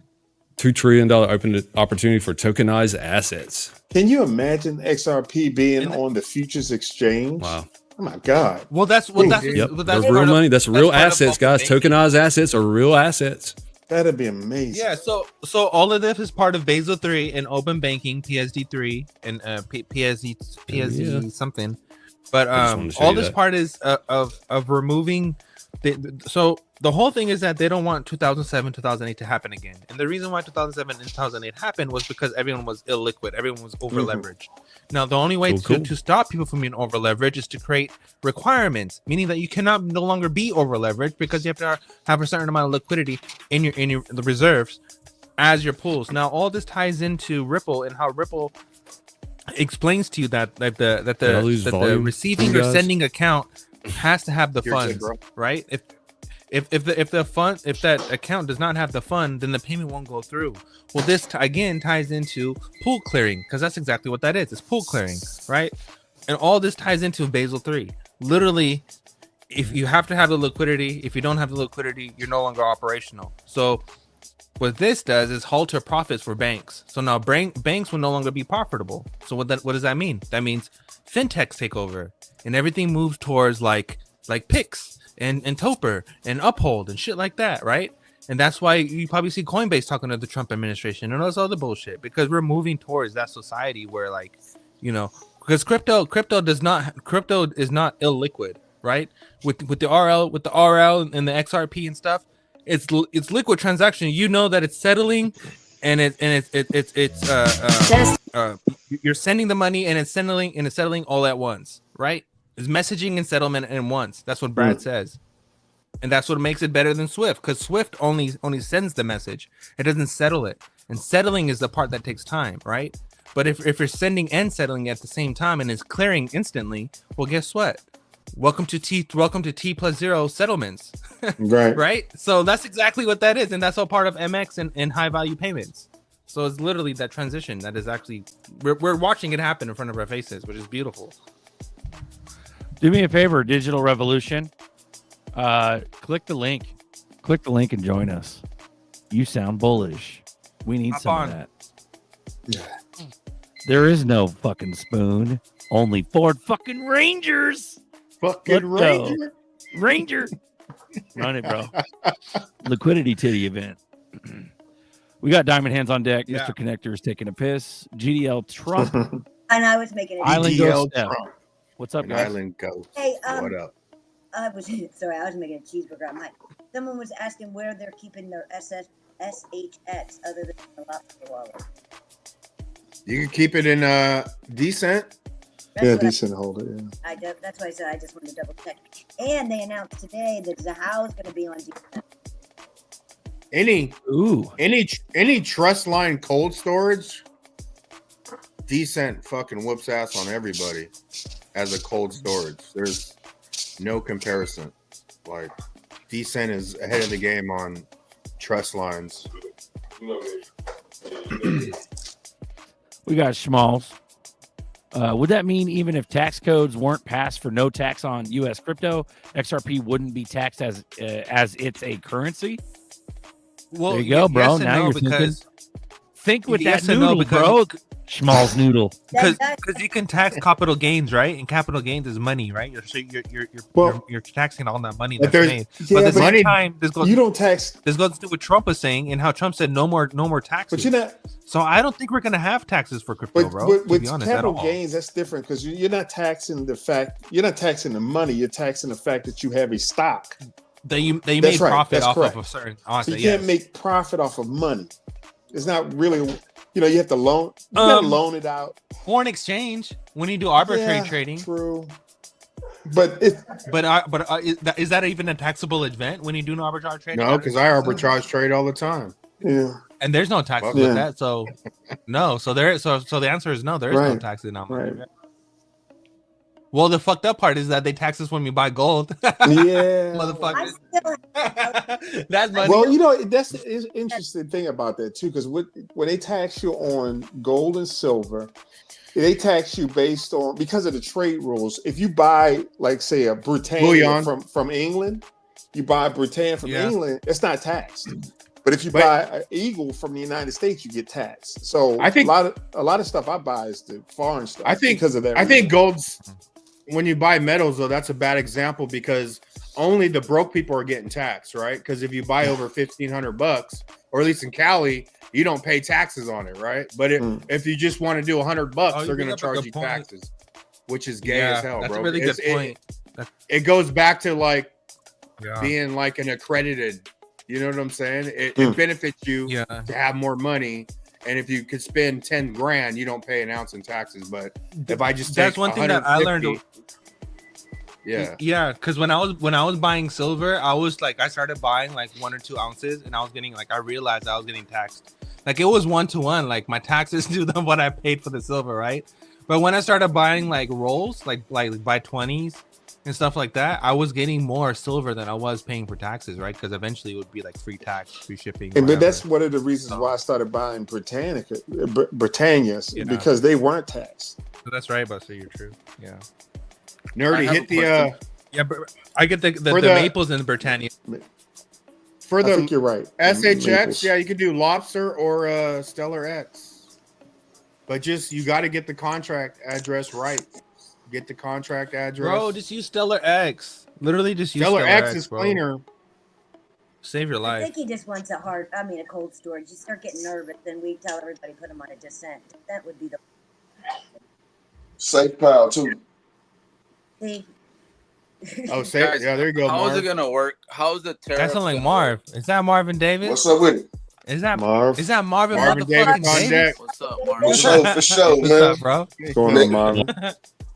$2 trillion open opportunity for tokenized assets. Can you imagine XRP being on the futures exchange? Wow. Oh my God. Well, that's Yep. That's real money. That's real assets, guys. Tokenized assets are real assets. That'd be amazing. Yeah, so all of this is part of Basel 3 and open banking, PSD 3 and PSD something. But all this part is of removing so the whole thing is that they don't want 2007, 2008 to happen again. And the reason why 2007 and 2008 happened was because everyone was illiquid, everyone was over leveraged. Now the only way to stop people from being over leveraged is to create requirements, meaning that you cannot no longer be over leveraged because you have to have a certain amount of liquidity in the reserves as your pools. Now all this ties into Ripple and how Ripple explains to you that the receiving or sending account has to have the funds, right? If that account does not have the fund, then the payment won't go through. Well, this again ties into pool clearing, because that's exactly what that is. It's pool clearing, right? And all this ties into Basel 3. Literally, if you have to have the liquidity, if you don't have the liquidity, you're no longer operational. So what this does is halter profits for banks. So now banks will no longer be profitable. So what does that mean? That means fintechs take over and everything moves towards like Pix and Topper and Uphold and shit like that, right? And that's why you probably see Coinbase talking to the Trump administration and all this other bullshit, because we're moving towards that society where, like, you know, because crypto is not illiquid, right? With the RL and the XRP and stuff, it's liquid transaction. You know that it's settling, and you're sending the money and it's settling all at once, right? It's messaging and settlement at once. That's what Brad says, and that's what makes it better than Swift, because Swift only sends the message, it doesn't settle it, and settling is the part that takes time, right? But if you're sending and settling at the same time and it's clearing instantly, well, guess what? Welcome to T+0 settlements. Right. Right. So that's exactly what that is, and that's all part of MX and high value payments. So it's literally that transition that is actually we're watching it happen in front of our faces, which is beautiful. Do me a favor, Digital Revolution. Click the link and join us. You sound bullish. We need some of that. Yeah. There is no fucking spoon. Only Ford fucking Rangers. Fucking Ranger. Run it, bro. Liquidity titty event. We got Diamond Hands on deck. Yeah. Mr. Connector is taking a piss. GDL Trump. And I was making it. Island GDL Ghost. Trump. What's up, An guys? Island Ghost. Hey, What up? I was making a cheeseburger on mine. Someone was asking where they're keeping their SHX other than the lobster wallet. You can keep it in Decent. Decent holder. Yeah. That's why I said I just wanted to double check. And they announced today that Zahao is going to be on Decent. Any trust line cold storage, Decent fucking whoops ass on everybody as a cold storage. There's no comparison. Like, Decent is ahead of the game on trust lines. We got Schmalls. Would that mean even if tax codes weren't passed for no tax on U.S. crypto, XRP wouldn't be taxed as it's a currency? Well, there you go, bro. Yes now no, you're because think with yes that noodle, bro. Schmalls noodle. Because you can tax capital gains, right? And capital gains is money, right? You're taxing all that money that's made. Yeah, but at the same time, you don't tax. This goes to do what Trump was saying and how Trump said no more taxes. But you're not. So I don't think we're gonna have taxes for crypto, bro. But with be honest, capital gains, that's different, because you're not taxing the fact. You're not taxing the money. You're taxing the fact that you have a stock. That you made profit off correct. of a certain. So you can't make profit off of money. It's not really. You know, you have to loan. You gotta loan it out. Foreign exchange, when you do arbitrary trading. True. But is that even a taxable event when you do an arbitrage trade? No, because I arbitrage trade all the time. Yeah. And there's no taxes with that, so no. So the answer is no. There is no taxes on money. Right. Well, the fucked up part is that they tax us when we buy gold. Yeah, motherfuckers. That's money. Well, you know, that's the interesting thing about that too, because when they tax you on gold and silver, they tax you based on, because of the trade rules. If you buy, like, say, a Britannia from England, you buy Britannia from England, it's not taxed. But if you buy an Eagle from the United States, you get taxed. So I think a lot of stuff I buy is the foreign stuff. I think because of that. I think gold's when you buy metals though, that's a bad example because only the broke people are getting taxed, right? Because if you buy over $1,500, or at least in Cali, you don't pay taxes on it, right? But if you just want to do $100, they're going to charge you taxes, which is gay as hell, that's bro. A really good point. It goes back to like being like an accredited. You know what I'm saying? It benefits you to have more money. And if you could spend 10 grand, you don't pay an ounce in taxes. But if I just that's one thing that I learned. Yeah, because when I was buying silver, I started buying like 1 or 2 ounces, and I was getting I realized I was getting taxed. Like it was 1-to-1, like my taxes to them what I paid for the silver, right? But when I started buying like rolls, like buy 20s and stuff like that, I was getting more silver than I was paying for taxes, right? Because eventually it would be like free tax, free shipping. And but that's one of the reasons why I started buying Britannias because they weren't taxed. So that's right, Buster. You're true. Yeah. Nerdy hit the I get the maples in Britannia. For the I think you're right. SHX, Maples. yeah, you could do lobster or Stellar X. But just you got to get the contract address right. Get the contract address. Bro, just use Stellar X. Literally just use Stellar X is bro. cleaner. Save your life. I think he just wants a cold storage. You start getting nervous, then we tell everybody put them on a descent. That would be the safe pile too. See? Oh, safe. Yeah, there you go. How is it gonna work? How is the tariff? That sounds like Marv. Is that Marvin Davis? What's up with it? Is that Marv? Is that Marvin Davis on Davis? deck. What's up, Marvin? For sure, What's man. up, bro? What's going on, Marvin?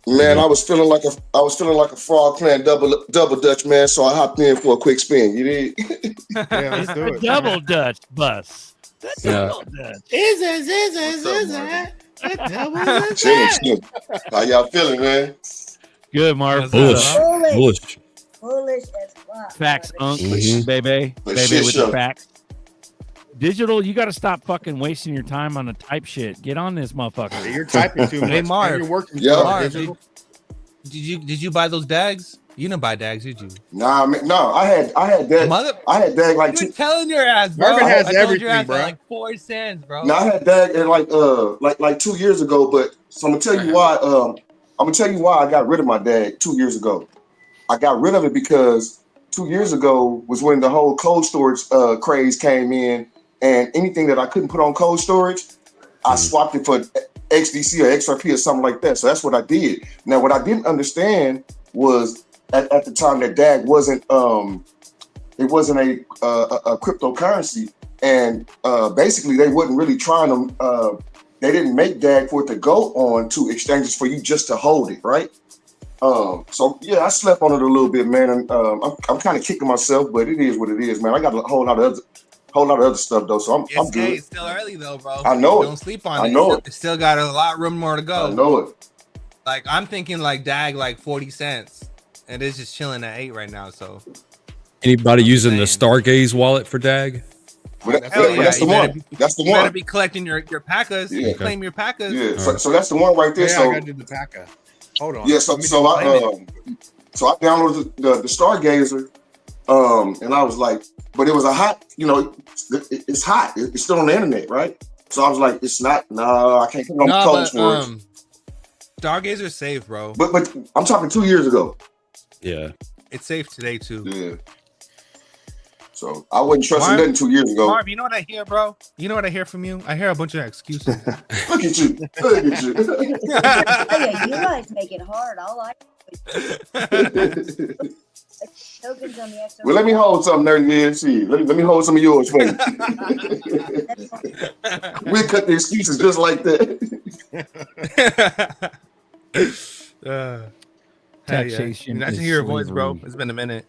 Man, I was feeling like a frog playing double dutch, man. So I hopped in for a quick spin. You did? Yeah, let's do it. Double Dutch bus. That's double Dutch. Chill. How y'all feeling, man? Good, Marv. Bullish. Foolish as fuck. Facts, Unk, Mhm. baby shit with show. the facts. Digital, you got to stop fucking wasting your time on the type shit. Get on this motherfucker. You're typing too much. Hey, Marv. And you're working. Yeah. too Marv, hard, did digital. you buy those dags? You didn't buy dags, did you? Nah, man, no. I had that. I had that like You're telling your ass, bro. Marvin has I told everything, your ass bro. Like 4 cents, bro. No, I had that in like 2 years ago. But so I'm gonna tell you why. I'm gonna tell you why I got rid of my dag 2 years ago. I got rid of it because 2 years ago was when the whole cold storage craze came in, and anything that I couldn't put on cold storage, I swapped it for XDC or XRP or something like that. So that's what I did. Now, what I didn't understand was at the time that DAG wasn't it wasn't a cryptocurrency, and basically they wasn't really trying to. They didn't make DAG for it to go on to exchanges for you just to hold it, right? So yeah, I slept on it a little bit, man, and I'm kind of kicking myself, but it is what it is, man. I got a whole lot of other stuff though, so I'm good. It's still early though, bro. I know it. Don't sleep on it. I know it. It's still got a lot room more to go. I know it. Like I'm thinking like DAG like 40 cents, and it's just chilling at 8 right now. So Anybody using the Stargaze wallet for DAG? That's the one. That's the you better one. be collecting your packas. Yeah. You claim your packas. Yeah, so that's the one right there. Yeah, So I got to do the packer. Hold on. yeah, so I downloaded the Stargazer, and I was like, but it was a hot, it's hot. It's still on the internet, right? So I was like, it's not. No, I can't put on cold storage. Stargazer's safe, bro. But I'm talking 2 years ago. Yeah. It's safe today too. Yeah. So I wasn't trusting nothing 2 years ago. Marv, you know what I hear, bro? You know what I hear from you? I hear a bunch of excuses. Look at you. Look at you. Yeah, you guys make it hard. All I tokens on the XRP. Well, let me hold something there. Yeah, see. Let me hold some of yours for you. We cut the excuses just like that. Taxation. Nice to is hear your voice, bro. slavery. It's been a minute.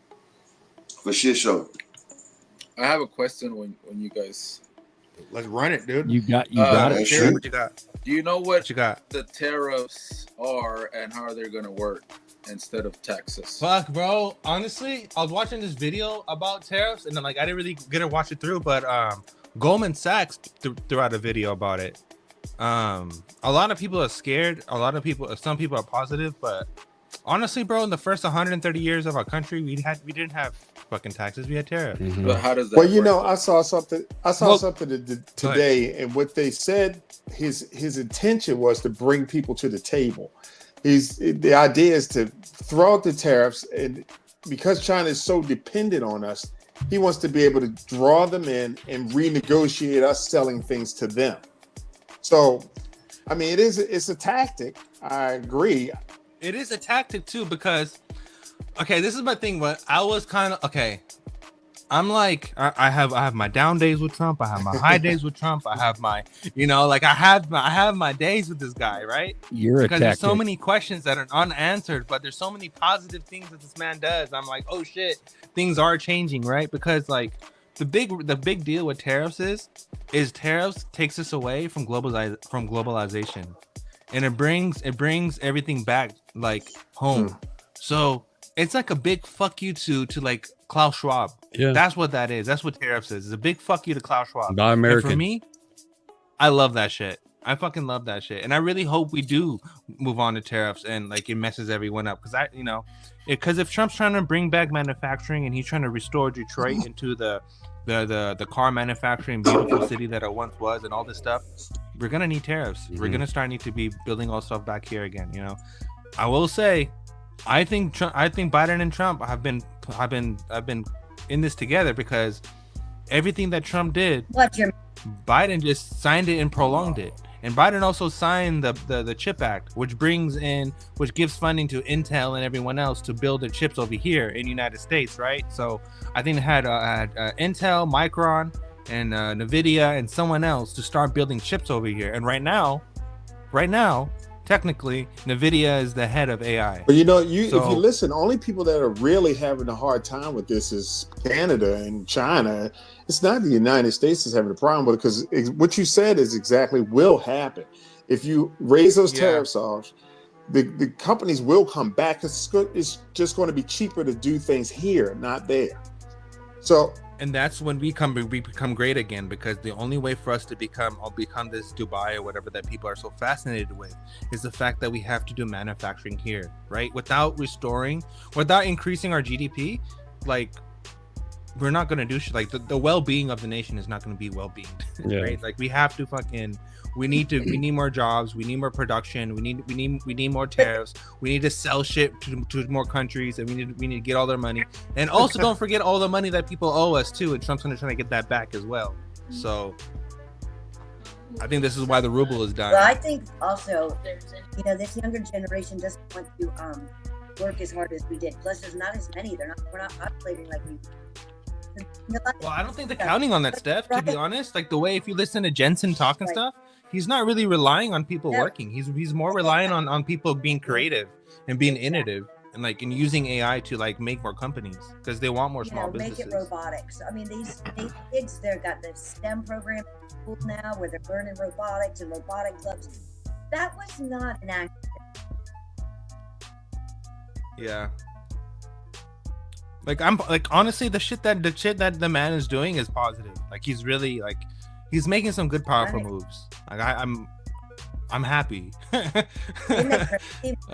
For shit show. I have a question when you guys. Let's run it, dude. You got it. Sure. What you got? Do you know What you got? the tariffs are and how they're gonna work instead of taxes? Fuck, bro. Honestly, I was watching this video about tariffs, and then I didn't really get to watch it through, but Goldman Sachs threw out a video about it. A lot of people are scared. Some people are positive, but honestly, bro, in the first 130 years of our country, we didn't have fucking taxes. We had tariffs. But how does that? Well, you work, know, though? I saw something today, and what they said, his intention was to bring people to the table. The idea is to throw out the tariffs, and because China is so dependent on us, he wants to be able to draw them in and renegotiate us selling things to them. So, I mean, it's a tactic. I agree. It is a tactic too, because okay, this is my thing. But I was kind of okay. I'm like, I have my down days with Trump. I have my high days with Trump. I have my, like I have my days with this guy, right? Because there's so many questions that are unanswered, but there's so many positive things that this man does. I'm like, oh shit, things are changing, right? Because like the big deal with tariffs is tariffs takes us away from globalization, and it brings everything back like home. So it's like a big fuck you to like Klaus Schwab. Yeah, that's what that is. That's what tariffs is. It's a big fuck you to Klaus Schwab. Buy American. And for me, I love that shit. I fucking love that shit, and I really hope we do move on to tariffs and like it messes everyone up. Because if Trump's trying to bring back manufacturing and he's trying to restore Detroit into the car manufacturing beautiful city that it once was and all this stuff, we're gonna need tariffs. We're gonna need to be building all stuff back here again. I will say, I think Biden and Trump have been in this together, because everything that Trump did, Biden just signed it and prolonged it. And Biden also signed the CHIP Act, which gives funding to Intel and everyone else to build the chips over here in the United States, right? So I think it had Intel, Micron, and NVIDIA and someone else to start building chips over here. And right now, technically, NVIDIA is the head of AI. But if you listen, only people that are really having a hard time with this is Canada and China. It's not the United States that's having a problem with it, because what you said is exactly will happen. If you raise those tariffs off, the companies will come back. It's just going to be cheaper to do things here, not there. So. And that's when we become great again, because the only way for us to become this Dubai or whatever that people are so fascinated with is the fact that we have to do manufacturing here, right? Without increasing our GDP, like we're not going to do shit. Like the well-being of the nation is not going to be well-being, right? Like we have to we need more jobs, we need more production, we need more tariffs, we need to sell shit to more countries, and we need to get all their money. And also don't forget all the money that people owe us too, and Trump's gonna try to get that back as well. So I think this is why the ruble is dying. Well, I think also, this younger generation doesn't want to work as hard as we did. Plus, there's not as many. We're not populating like we. Well, I don't think they're counting on that, Steph, to be honest. Like the way, if you listen to Jensen talk and stuff, he's not really relying on people working. He's more relying on people being creative and being innovative and using AI to like make more companies, because they want more small businesses. Make it robotics. I mean, these kids, they've got the STEM program in school now where they're learning robotics and robotic clubs. That was not an accident. Yeah. Like honestly, the shit that the man is doing is positive. Like he's really he's making some good powerful moves. Like I'm happy. I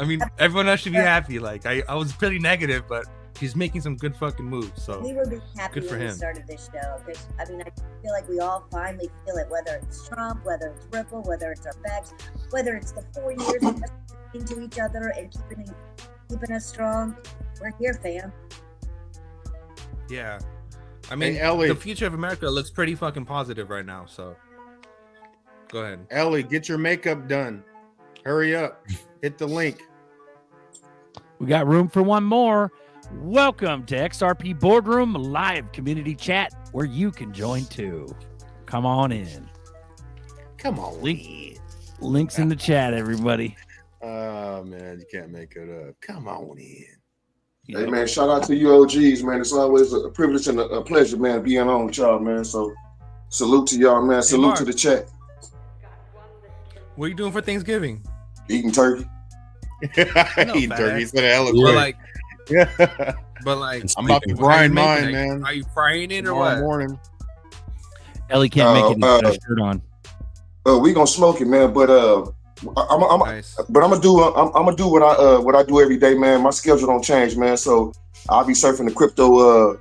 mean, everyone else should be happy. Like I was pretty negative, but he's making some good fucking moves. So we were being happy good for when we him. started this show, because I feel like we all finally feel it, whether it's Trump, whether it's Ripple, whether it's our backs, whether it's the 4 years of us listening to each other and keeping us strong. We're here, fam. Yeah, I mean, the future of America looks pretty fucking positive right now. So, go ahead, Ellie. Get your makeup done. Hurry up. Hit the link. We got room for one more. Welcome to XRP Boardroom live community chat, where you can join too. Come on in. Come on. Links in the chat, everybody. Oh man, you can't make it up. Come on in. Hey man, shout out to you OGs, man. It's always a privilege and a pleasure, man, being on with y'all, man. So salute to y'all, man. Salute to the chat. What are you doing for Thanksgiving? Eating turkey. Eating turkey. It's gonna eloquent. But like, I'm about to grind mine, man. Are you frying it or Tomorrow what? morning. Ellie can't make it. He's got a shirt on. We gonna smoke it, man. But I'm gonna do what I do every day, man. My schedule don't change, man. So I'll be surfing the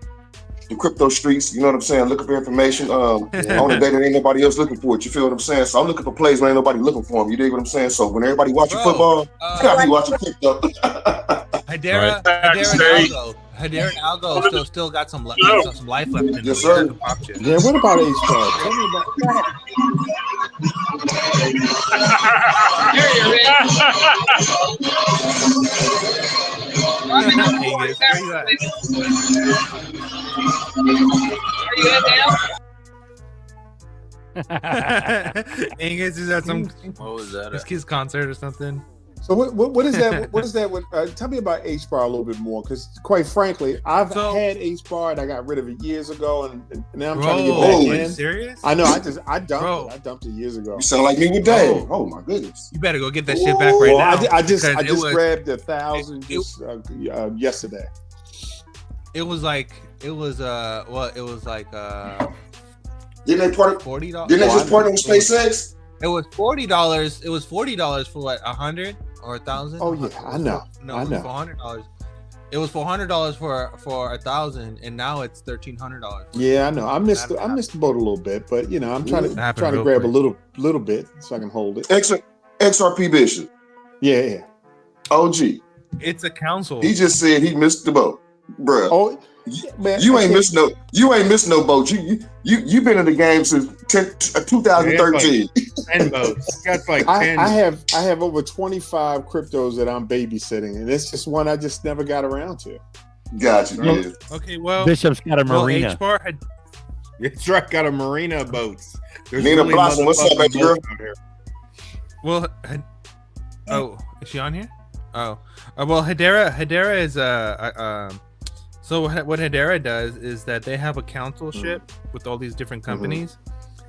the crypto streets. You know what I'm saying? Looking for information on the day that ain't nobody else looking for it. You feel what I'm saying? So I'm looking for plays when ain't nobody looking for them. You dig what I'm saying? So when everybody watching football, I be watching crypto. Hedera and Algo still got some life left in them. Yes, sir. Yeah, what about H-Bar? Tell me about. Angus is at some What was that? his kid's concert or something. So what is that? What is that? Tell me about H-Bar a little bit more, because quite frankly, I've had H-Bar and I got rid of it years ago, and now I'm trying to get back in. Are you serious? I know. I dumped it. I dumped it years ago. You sound like me with Dave. Oh my goodness. You better go get that shit back right now. I just grabbed 1,000 yesterday. It was like Didn't they part $40? Didn't they just partner with SpaceX? It was $40. It was $40 for what, 100 or 1,000? Oh yeah, I know. No, it was $400. It was $400 for 1,000, and now it's $1,300. Yeah, I know. I missed the boat a little bit, but you know, I'm trying to grab a little bit so I can hold it. XRP Bishop. Yeah. OG. It's a council. He just said he missed the boat, bruh. Oh, man, you ain't missed no boat. You been in the game since 2013. 10 boats. That's like 10. I have over 25 cryptos that I'm babysitting, and it's just one I just never got around to. Gotcha. Yeah. Okay, well, Bishop's got a marina. H-Bar had. It's right, got a marina boats. There's Nina Blossom, what's up, baby girl? Well, is she on here? Well, Hedera is so what Hedera does is that they have a councilship with all these different companies,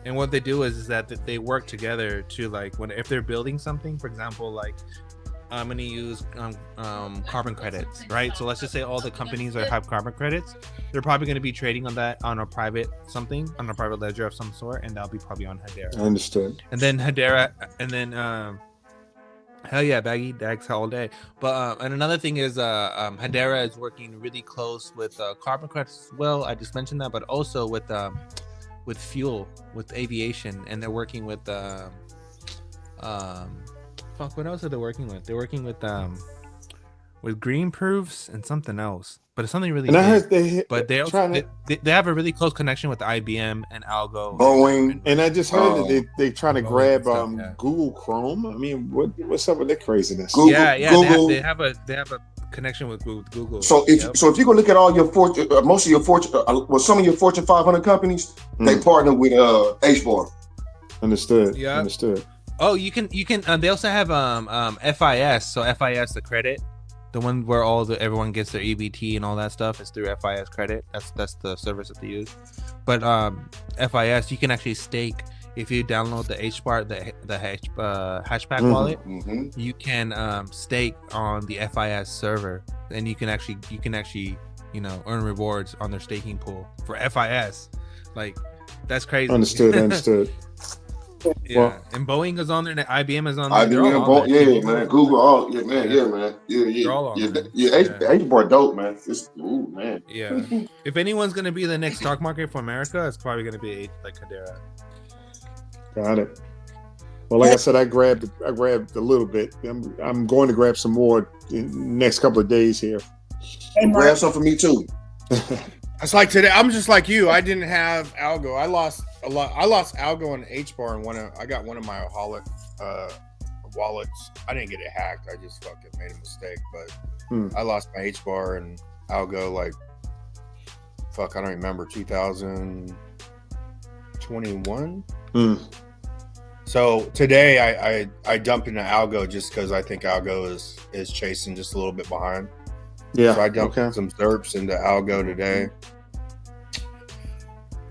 and what they do is that they work together to, like, if they're building something, for example, like I'm going to use carbon credits, right? So let's just say all the companies that have carbon credits, they're probably going to be trading on that on a private ledger of some sort, and that'll be probably on Hedera. I understood. And then Hedera, and then hell yeah, Baggy Dags all day. But and another thing is Hedera is working really close with carbon credits as well. I just mentioned that, but also with fuel, with aviation, and they're working with what else are they working with? They're working with green proofs and something else, but it's something really. And I heard they have a really close connection with IBM and Algo, Boeing, and I just heard that they trying to grab Google Chrome. I mean, what's up with that craziness? Google, Google. They have a connection with Google. So if you go look at all your most of your some of your Fortune 500 companies, they partner with H-Bar. Understood. Yeah. Understood. Oh, you can. They also have FIS. So FIS, the credit, the one where everyone gets their EBT and all that stuff is through FIS credit. That's the service that they use. But FIS, you can actually stake if you download the HBAR, the Hashpack wallet. You can stake on the FIS server, and you can actually earn rewards on their staking pool for FIS. Like, that's crazy. Understood. Yeah, well, and Boeing is on there, and IBM is on there. Man. Google, man. They're all on there. H-Bar dope, man. Man. Yeah. If anyone's gonna be the next stock market for America, it's probably gonna be like Hedera. Got it. Well, like I said, I grabbed a little bit. I'm going to grab some more in the next couple of days here. Grab some for me too. It's like today. I'm just like you. I didn't have Algo. I lost a lot. I lost Algo and HBAR, and I got one of my wallets. I didn't get it hacked. I just fucking made a mistake. But I lost my HBAR and Algo like I don't remember 2021. So today I dumped into Algo just because I think Algo is chasing just a little bit behind. Yeah. So I dumped some ZRPs into Algo today.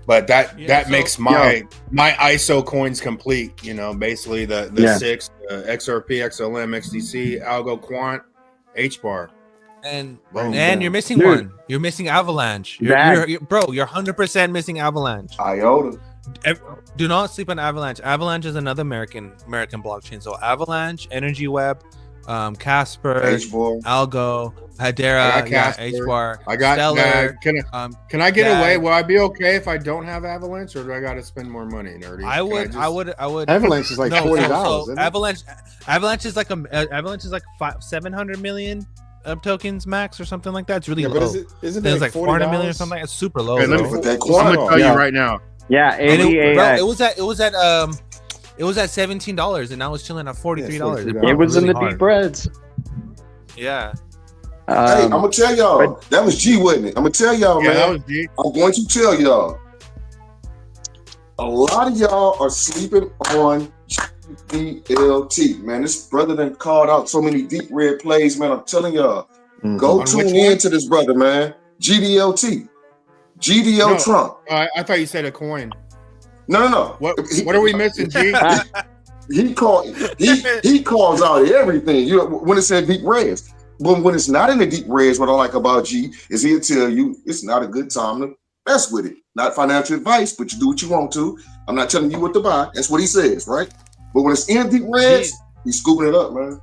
But that makes my ISO coins complete. Basically the 6 XRP, XLM, XDC, Algo Quant, HBAR. And you're missing one. You're missing Avalanche. You're 100% missing Avalanche. IOTA. Do not sleep on Avalanche. Avalanche is another American blockchain. So Avalanche, Energy Web, Casper, H-bar. Algo, I Hedera, got yeah, Casper. H-bar, I got Stellar. Can I get Dag. away? Will I be okay if I don't have Avalanche, or do I got to spend more money, nerdy? I would. Avalanche is like $40. So Avalanche is like Avalanche is like 700 million tokens max or something like that. It's really Yeah, but low. isn't It's it like 400 million or something like that. It's super low. Hey, let me bro. put that. I'm gonna tell you right now. Yeah, And ADAX. it was at $17 and now it's chilling at $43. $43. It was in really the hard. deep reds. Yeah. Hey, I'm gonna tell y'all that was G, wasn't it? I'm gonna tell y'all, Yeah, that man. was G. I'm going to tell y'all. A lot of y'all are sleeping on GDLT, man. This brother done called out so many deep red plays, man. I'm telling y'all, go On tune which in one? to this brother, man. GDLT, GDO No. Trump. I thought you said a coin. No. What are we missing, G? He calls out everything. You know, when it said deep reds. But when it's not in the deep reds, what I like about G is he'll tell you it's not a good time to mess with it. Not financial advice, but you do what you want to. I'm not telling you what to buy. That's what he says, right? But when it's in deep reds, he's scooping it up, man.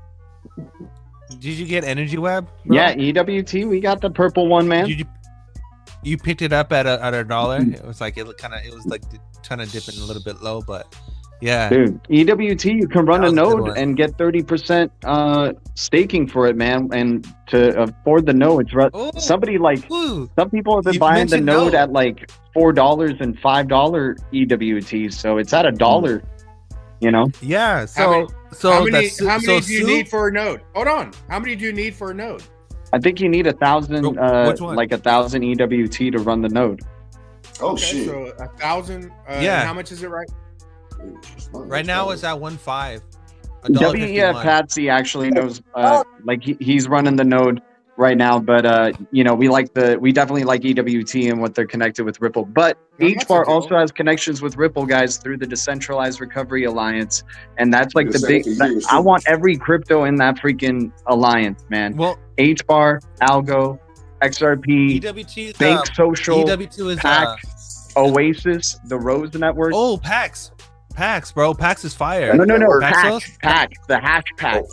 Did you get Energy Web? Bro? Yeah, EWT. We got the purple one, man. You picked it up at a dollar. It was like it was like kind of dipping a little bit low, but yeah, Dude, EWT, you can run That a was a good node one. and get 30% staking for it, man. And to afford the node, somebody like some people have been You buying the mentioned node node. at like $4 and $5 EWT, so it's at $1. You know? yeah. How many do you Soup- need for a node? Hold on. How many do you need for a node? I think you need 1,000, which one? like 1,000 EWT to run the node. Oh Okay, shit! so 1,000. Yeah. And how much is it, right? Right now it's at 1.5. WEF Patsy actually knows, like he's running the node right now, but you know, we definitely like EWT and what they're connected with Ripple. But No, that's HBAR a deal. also has connections with Ripple, guys, through the Decentralized Recovery Alliance, and that's like Been the saying big. for years, I too. want every crypto in that freaking alliance, man. Well, HBAR, Algo, XRP, EWT, Think Social, EWT is PAC, Oasis, the Rose Network. oh PAX, bro. PAX is fire. No, Paxos? PAC, the hash pack.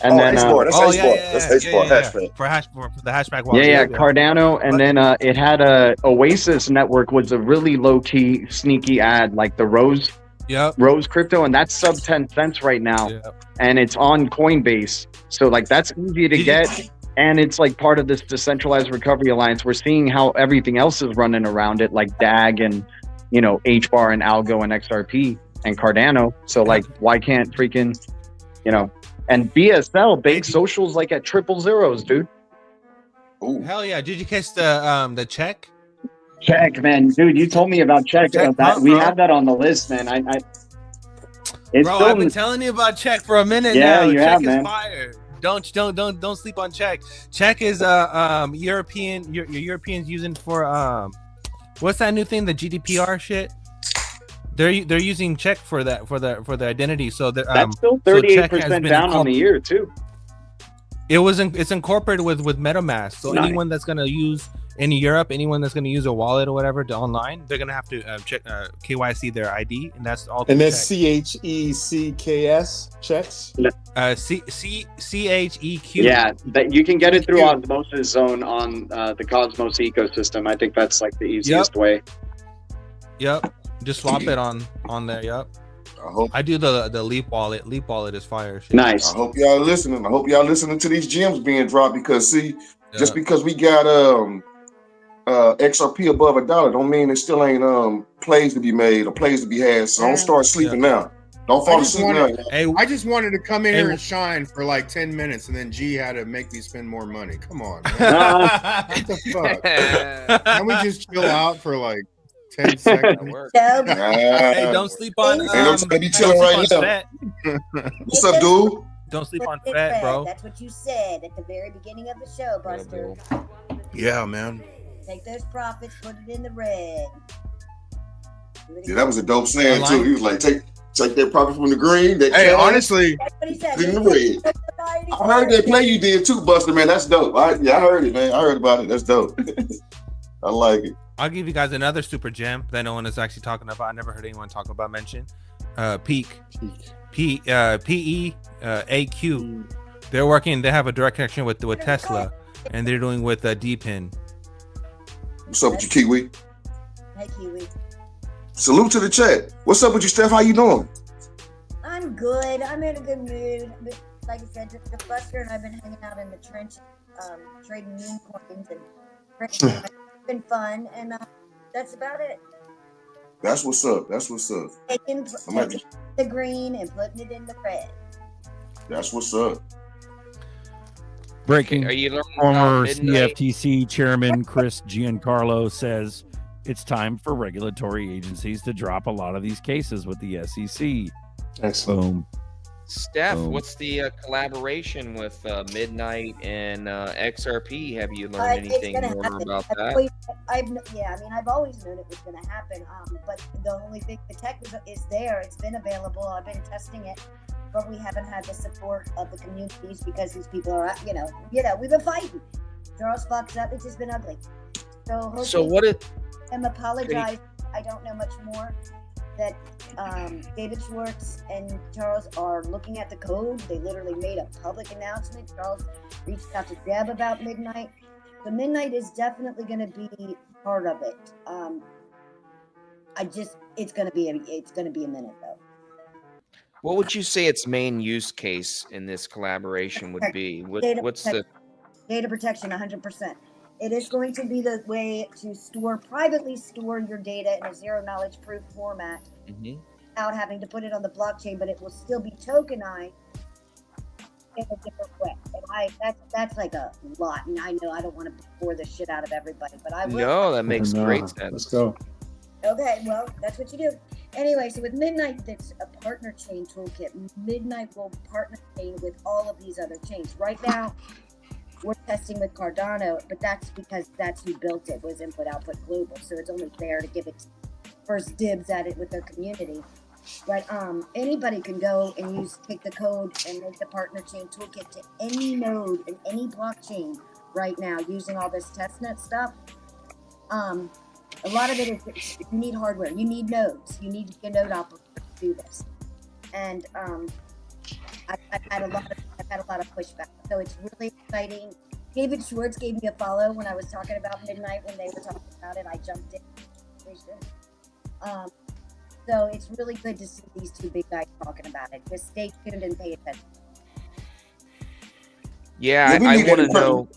And Oh, then H-bar. That's Oh H-bar. yeah, That's H-bar. Hashtag. for the hashback wallet. Yeah, Cardano, and then it had a Oasis Network was a really low key, sneaky ad, like the Rose crypto, and that's sub 10 cents right now, and it's on Coinbase, so like that's easy to get, and it's like part of this Decentralized Recovery Alliance. We're seeing how everything else is running around it, like DAG and HBAR and Algo and XRP and Cardano. So like, why can't freaking, and BSL Big Socials like at 000, dude. Ooh. Hell yeah! Did you catch the check? Check, man, dude. You told me about check. We have that on the list, man. It's Bro, still I've been telling you about check for a minute Yeah, now. you Check have, is man. fire. Don't sleep on check. Check is European. Your Europeans using for what's that new thing? The GDPR shit. They're using check for that for the identity. So that that's still 38% down on the year too. It's incorporated with MetaMask. So Nice. anyone that's gonna use in Europe, anyone that's gonna use a wallet or whatever online, they're gonna have to check KYC their ID, and that's all. And that's CHECKS checks. CHEQ. Yeah, that you can get it through Osmosis Zone on the Cosmos ecosystem. I think that's like the easiest way. Yep. Just swap it on there. Yep. I do the Leap wallet. Leap wallet is fire. Shit. Nice. I hope y'all listening. I hope y'all listening to these gems being dropped, because just because we got XRP above $1 don't mean there still ain't plays to be made or plays to be had. So don't start sleeping now. Don't fall asleep now. I just wanted to come in here and shine for like 10 minutes, and then G had to make me spend more money. Come on, man. What the fuck? Can we just chill out for like 10 seconds? Hey, don't sleep on. Be chilling right now. What's up, dude? Don't sleep on fat, bro. That's what you said at the very beginning of the show, Buster. Yeah, man. Take those profits, put it in the red. Yeah, that was a dope saying too. He was like, take that profit from the green. Hey, honestly, That's what he said. in the red. I heard that play you did too, Buster, man. That's dope. I heard it, man. I heard about it. That's dope. I like it. I'll give you guys another super gem that no one is actually talking about. I never heard anyone talk about mention. Peak. PEAQ. They're working. They have a direct connection with Tesla, and they're doing with DPIN. What's up with you, Kiwi? Hey, Kiwi. Salute to the chat. What's up with you, Steph? How you doing? I'm good. I'm in a good mood. Like I said, the Buster and I've been hanging out in the trench, trading meme coins and it's been fun, and that's about it. That's what's up. That's what's up. Taking the green and putting it in the red. That's what's up. Breaking. Are you learning Former about midnight? CFTC Chairman Chris Giancarlo says it's time for regulatory agencies to drop a lot of these cases with the SEC. Excellent. Boom. Steph, what's the collaboration with Midnight and XRP? Have you learned anything more about that? I've always known it was going to happen. But the only thing, the tech is there. It's been available. I've been testing it, but we haven't had the support of the communities because these people are, we've been fighting. Charles fucks up. It's just been ugly. So what is? I'm apologize. I don't know much more. That David Schwartz and Charles are looking at the code. They literally made a public announcement. Charles reached out to Deb about Midnight. The Midnight is definitely going to be part of it. It's going to be a minute though. What would you say its main use case in this collaboration would be? What's the data protection? 100%. It is going to be the way to privately store your data in a zero knowledge proof format without having to put it on the blockchain, but it will still be tokenized in a different way. And that's like a lot. And I know I don't want to bore the shit out of everybody, but I will. No, that makes great sense. Let's go. Okay, well, that's what you do. Anyway, so with Midnight, that's a partner chain toolkit. Midnight will partner chain with all of these other chains. Right now, we're testing with Cardano, but that's because that's who built it, was Input Output Global. So it's only fair to give it first dibs at it with their community. But anybody can go and take the code and make the partner chain toolkit to any node in any blockchain right now using all this testnet stuff. A lot of it is you need hardware, you need nodes, you need your node operator to do this. And I've had a lot of pushback, so it's really exciting. David Schwartz gave me a follow when I was talking about Midnight when they were talking about it. I jumped in. So it's really good to see these two big guys talking about it. Just stay tuned and pay attention. Yeah, I want to know.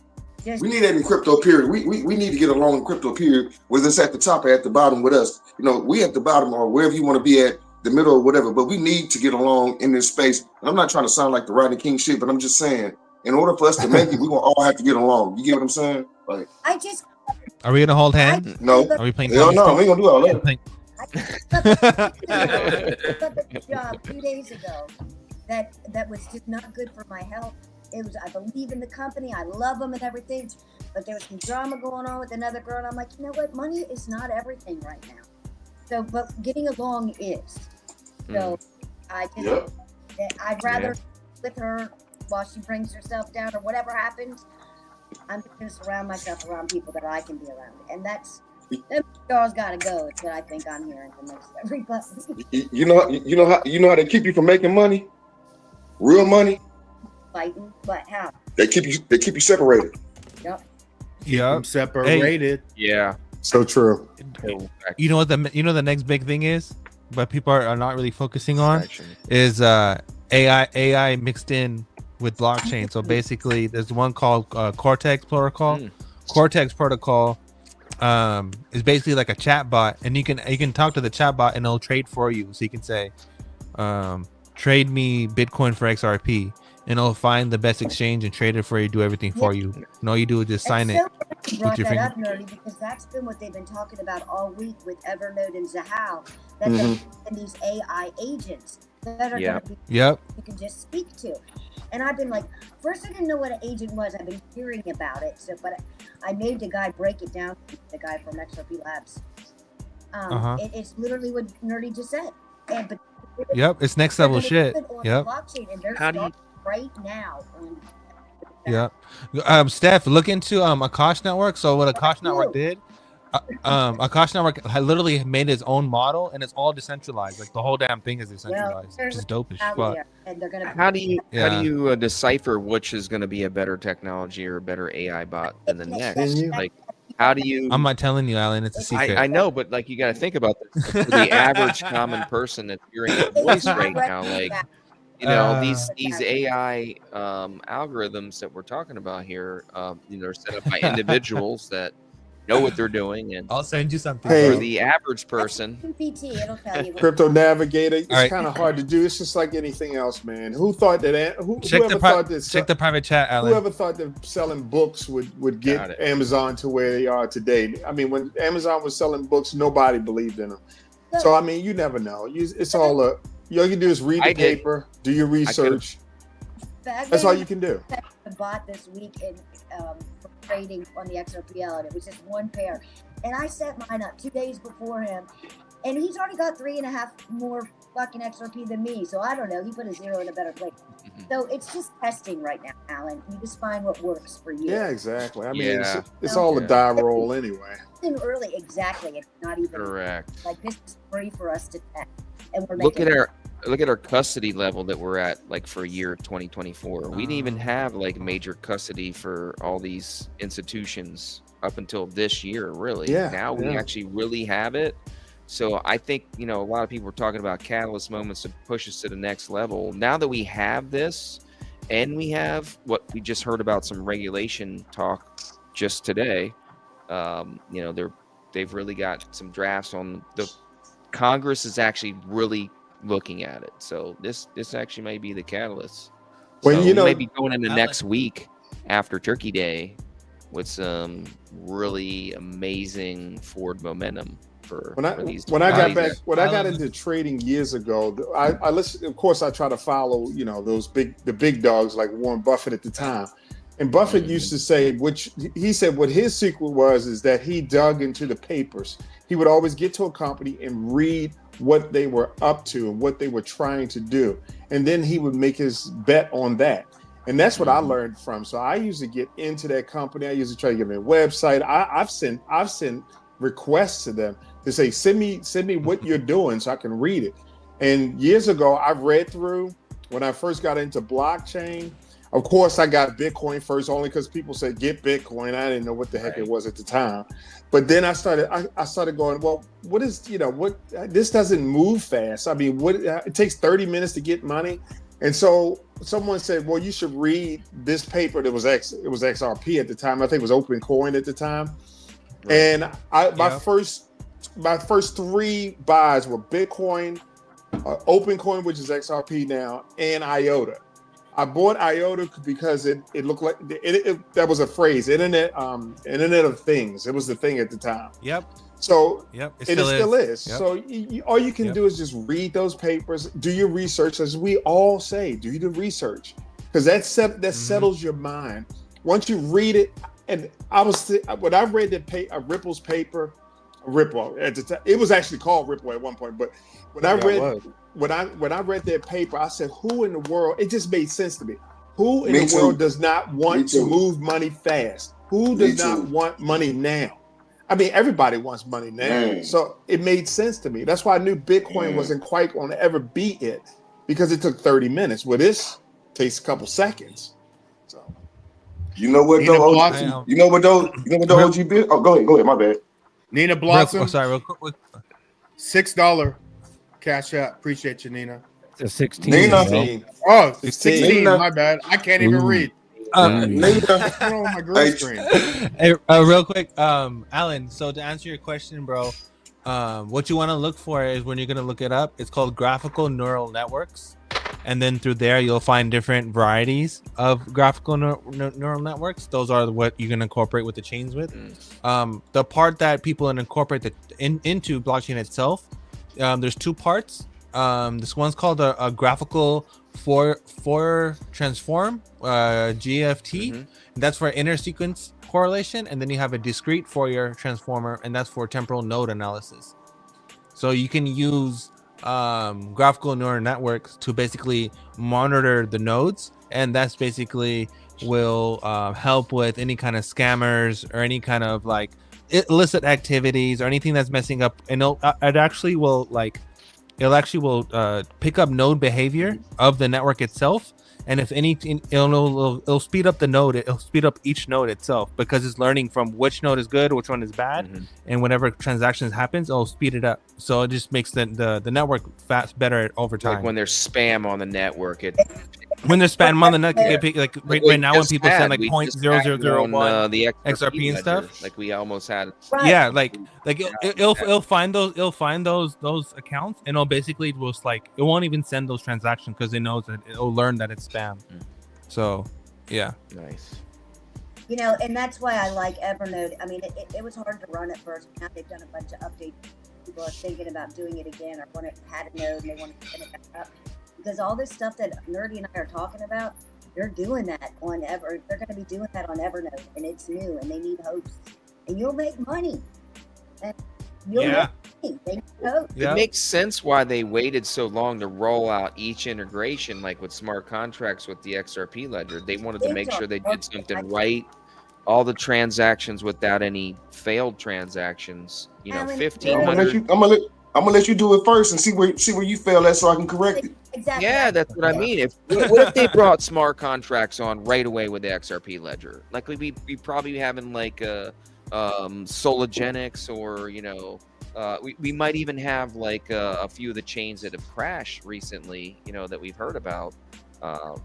We need that in crypto period. We need to get along in crypto period, whether it's at the top or at the bottom with us. We at the bottom or wherever you want to be at, the middle or whatever, but we need to get along in this space. And I'm not trying to sound like the Rodney King shit, but I'm just saying, in order for us to make it, we're gonna all have to get along. You get what I'm saying? Like, are we gonna hold hands? No. Are we playing? Hell no, we ain't gonna do all that. I job 2 days ago that was just not good for my health. I believe in the company, I love them and everything, but there was some drama going on with another girl, and I'm like, you know what? Money is not everything right now. So, but getting along is. So, I'd rather with her while she brings herself down or whatever happens. I'm just going to surround myself around people that I can be around, and that's Charles got to go. It's what I think I'm hearing from most everybody. You know how they keep you from making money, real money. Fighting, but how? They keep you separated. Yep. Yeah, separated. Hey. Yeah. So true. You know what the next big thing is, but people are not really focusing on is AI mixed in with blockchain. So basically, there's one called Cortex Protocol. Cortex Protocol is basically like a chat bot, and you can talk to the chat bot and it'll trade for you. So you can say, trade me Bitcoin for XRP. And it'll find the best exchange and trade it for you, do everything for you. And all you do is just sign it with your finger. Nerdy, because that's been what they've been talking about all week with Evernote and Zahao. That and these AI agents that are going to be you can just speak to. And I've been like, first I didn't know what an agent was. I've been hearing about it. So, but I made the guy break it down. The guy from XRP Labs. It's literally what Nerdy just said. It's next level shit. How do you? Right now. Steph, look into Akash Network. So what Akash Network did, Akash Network literally made his own model, and it's all decentralized. Like the whole damn thing is decentralized, which is dope as fuck. How do you decipher which is going to be a better technology or a better AI bot than the next? Like, how do you? I'm not telling you, Alan. It's a secret. I know, but like you got to think about this. For the average common person that's hearing your voice right now, like, you know, these AI algorithms that we're talking about here, you know, are set up by individuals that know what they're doing, and I'll send you something. For the average person, Crypto Navigator, it's kind of hard to do. It's just like anything else, man. Who thought that? Check the private chat, Alan. Whoever thought that selling books would get Amazon to where they are today? I mean, when Amazon was selling books, nobody believed in them. So I mean, you never know. It's all all you can do is read the paper, do your research. That's all you can do. I bought this week in trading on the XRPL, and it was just one pair. And I set mine up 2 days before him, and he's already got 3.5 more fucking XRP than me. So I don't know. He put a zero in a better place. So it's just testing right now, Alan. You just find what works for you. Yeah, exactly. I mean, it's all a die roll anyway. Early, exactly. It's not even correct. Like this is free for us to test, and we're look at our custody level that we're at, like for year 2024. We didn't even have like major custody for all these institutions up until this year, really. Now we actually really have it. So I think, you know, a lot of people are talking about catalyst moments to push us to the next level. Now that we have this, and we have what we just heard about, some regulation talk just today, you know, they've really got some drafts on the Congress is actually really looking at it. So this actually may be the catalyst. Well, so you know, we may be going into next week after Turkey Day with some really amazing forward momentum for these. When I got into trading years ago, I listen. Of course, I try to follow, you know, the big dogs like Warren Buffett at the time. And Buffett used to say, which he said what his secret was, is that he dug into the papers. He would always get to a company and read what they were up to and what they were trying to do. And then he would make his bet on that. And that's what I learned from. So I used to get into that company. I used to try to get them a website. I've sent requests to them to say, send me what you're doing so I can read it. And years ago, I read through, when I first got into blockchain. Of course, I got Bitcoin first, only because people said get Bitcoin. I didn't know what the heck it was at the time. But then I started going, well, what is, you know, what, this doesn't move fast. I mean, it takes 30 minutes to get money. And so someone said, well, you should read this paper that was XRP at the time. I think it was Open Coin at the time. Right. And my first 3 buys were Bitcoin, Open Coin, which is XRP now, and IOTA. I bought IOTA because it looked like that was a phrase, Internet of Things. It was the thing at the time. Yep. So it still is. Yep. So all you can do is just read those papers, do your research, as we all say, do the research, because that settles your mind. Once you read it, and when I read Ripple's paper, Ripple at the time, it was actually called Ripple at one point, but when I read their paper, I said, who in the world, it just made sense to me. Who in the world does not want to move money fast? Who does not want money now? I mean, everybody wants money now. So it made sense to me. That's why I knew Bitcoin wasn't quite going to ever beat it, because it took 30 minutes. Well, this takes a couple seconds. So you know what though? You know what though? OG bit? Oh, go ahead, my bad. Nina Blossom. Real quick. $6 cash out. Appreciate you, Nina. It's 16. Nina. Oh, 16. Nina. My bad. I can't even read. Nina. On my green screen. Hey, real quick, Alan. So to answer your question, bro, what you want to look for is, when you're gonna look it up, it's called graphical neural networks, and then through there you'll find different varieties of graphical neural networks. Those are what you're gonna incorporate with the chains with. The part that people incorporate into blockchain itself, there's 2 parts. This one's called a graphical Fourier transform, GFT. And that's for inner sequence correlation, and then you have a discrete Fourier transformer, and that's for temporal node analysis. So you can use graphical neural networks to basically monitor the nodes, and that's basically will help with any kind of scammers or any kind of like illicit activities or anything that's messing up, and it actually will pick up node behavior of the network itself. And if anything, it'll speed up the node. It'll speed up each node itself because it's learning from which node is good, which one is bad, and whenever transactions happens, it'll speed it up. So it just makes the network better over time. Like when there's spam on the network, when there's spam on the network, like right now when people send like 0.0001 the XRP and stuff, like we almost had. Yeah, it'll find those accounts, and it'll basically just like it won't even send those transactions because it knows that it'll learn that it's spam. So yeah, nice. You know, and that's why I like Evernote. I mean, it was hard to run at first. Now they've done a bunch of updates. People are thinking about doing it again, or had a node and they want to spin it back up. Because all this stuff that Nerdy and I are talking about, they're doing that on They're going to be doing that on Evernote, and it's new, and they need hosts, and you'll make money. And you'll make money. They need hosts. It makes sense why they waited so long to roll out each integration, like with smart contracts with the XRP ledger. They wanted to make sure they did something right. All the transactions without any failed transactions. You know, 1,500. I'm gonna let you do it first and see where you fail at, so I can correct it. Exactly. Yeah, that's what I mean. What if they brought smart contracts on right away with the XRP ledger? Like we probably be having like Sologenics, or we might even have like a few of the chains that have crashed recently. That we've heard about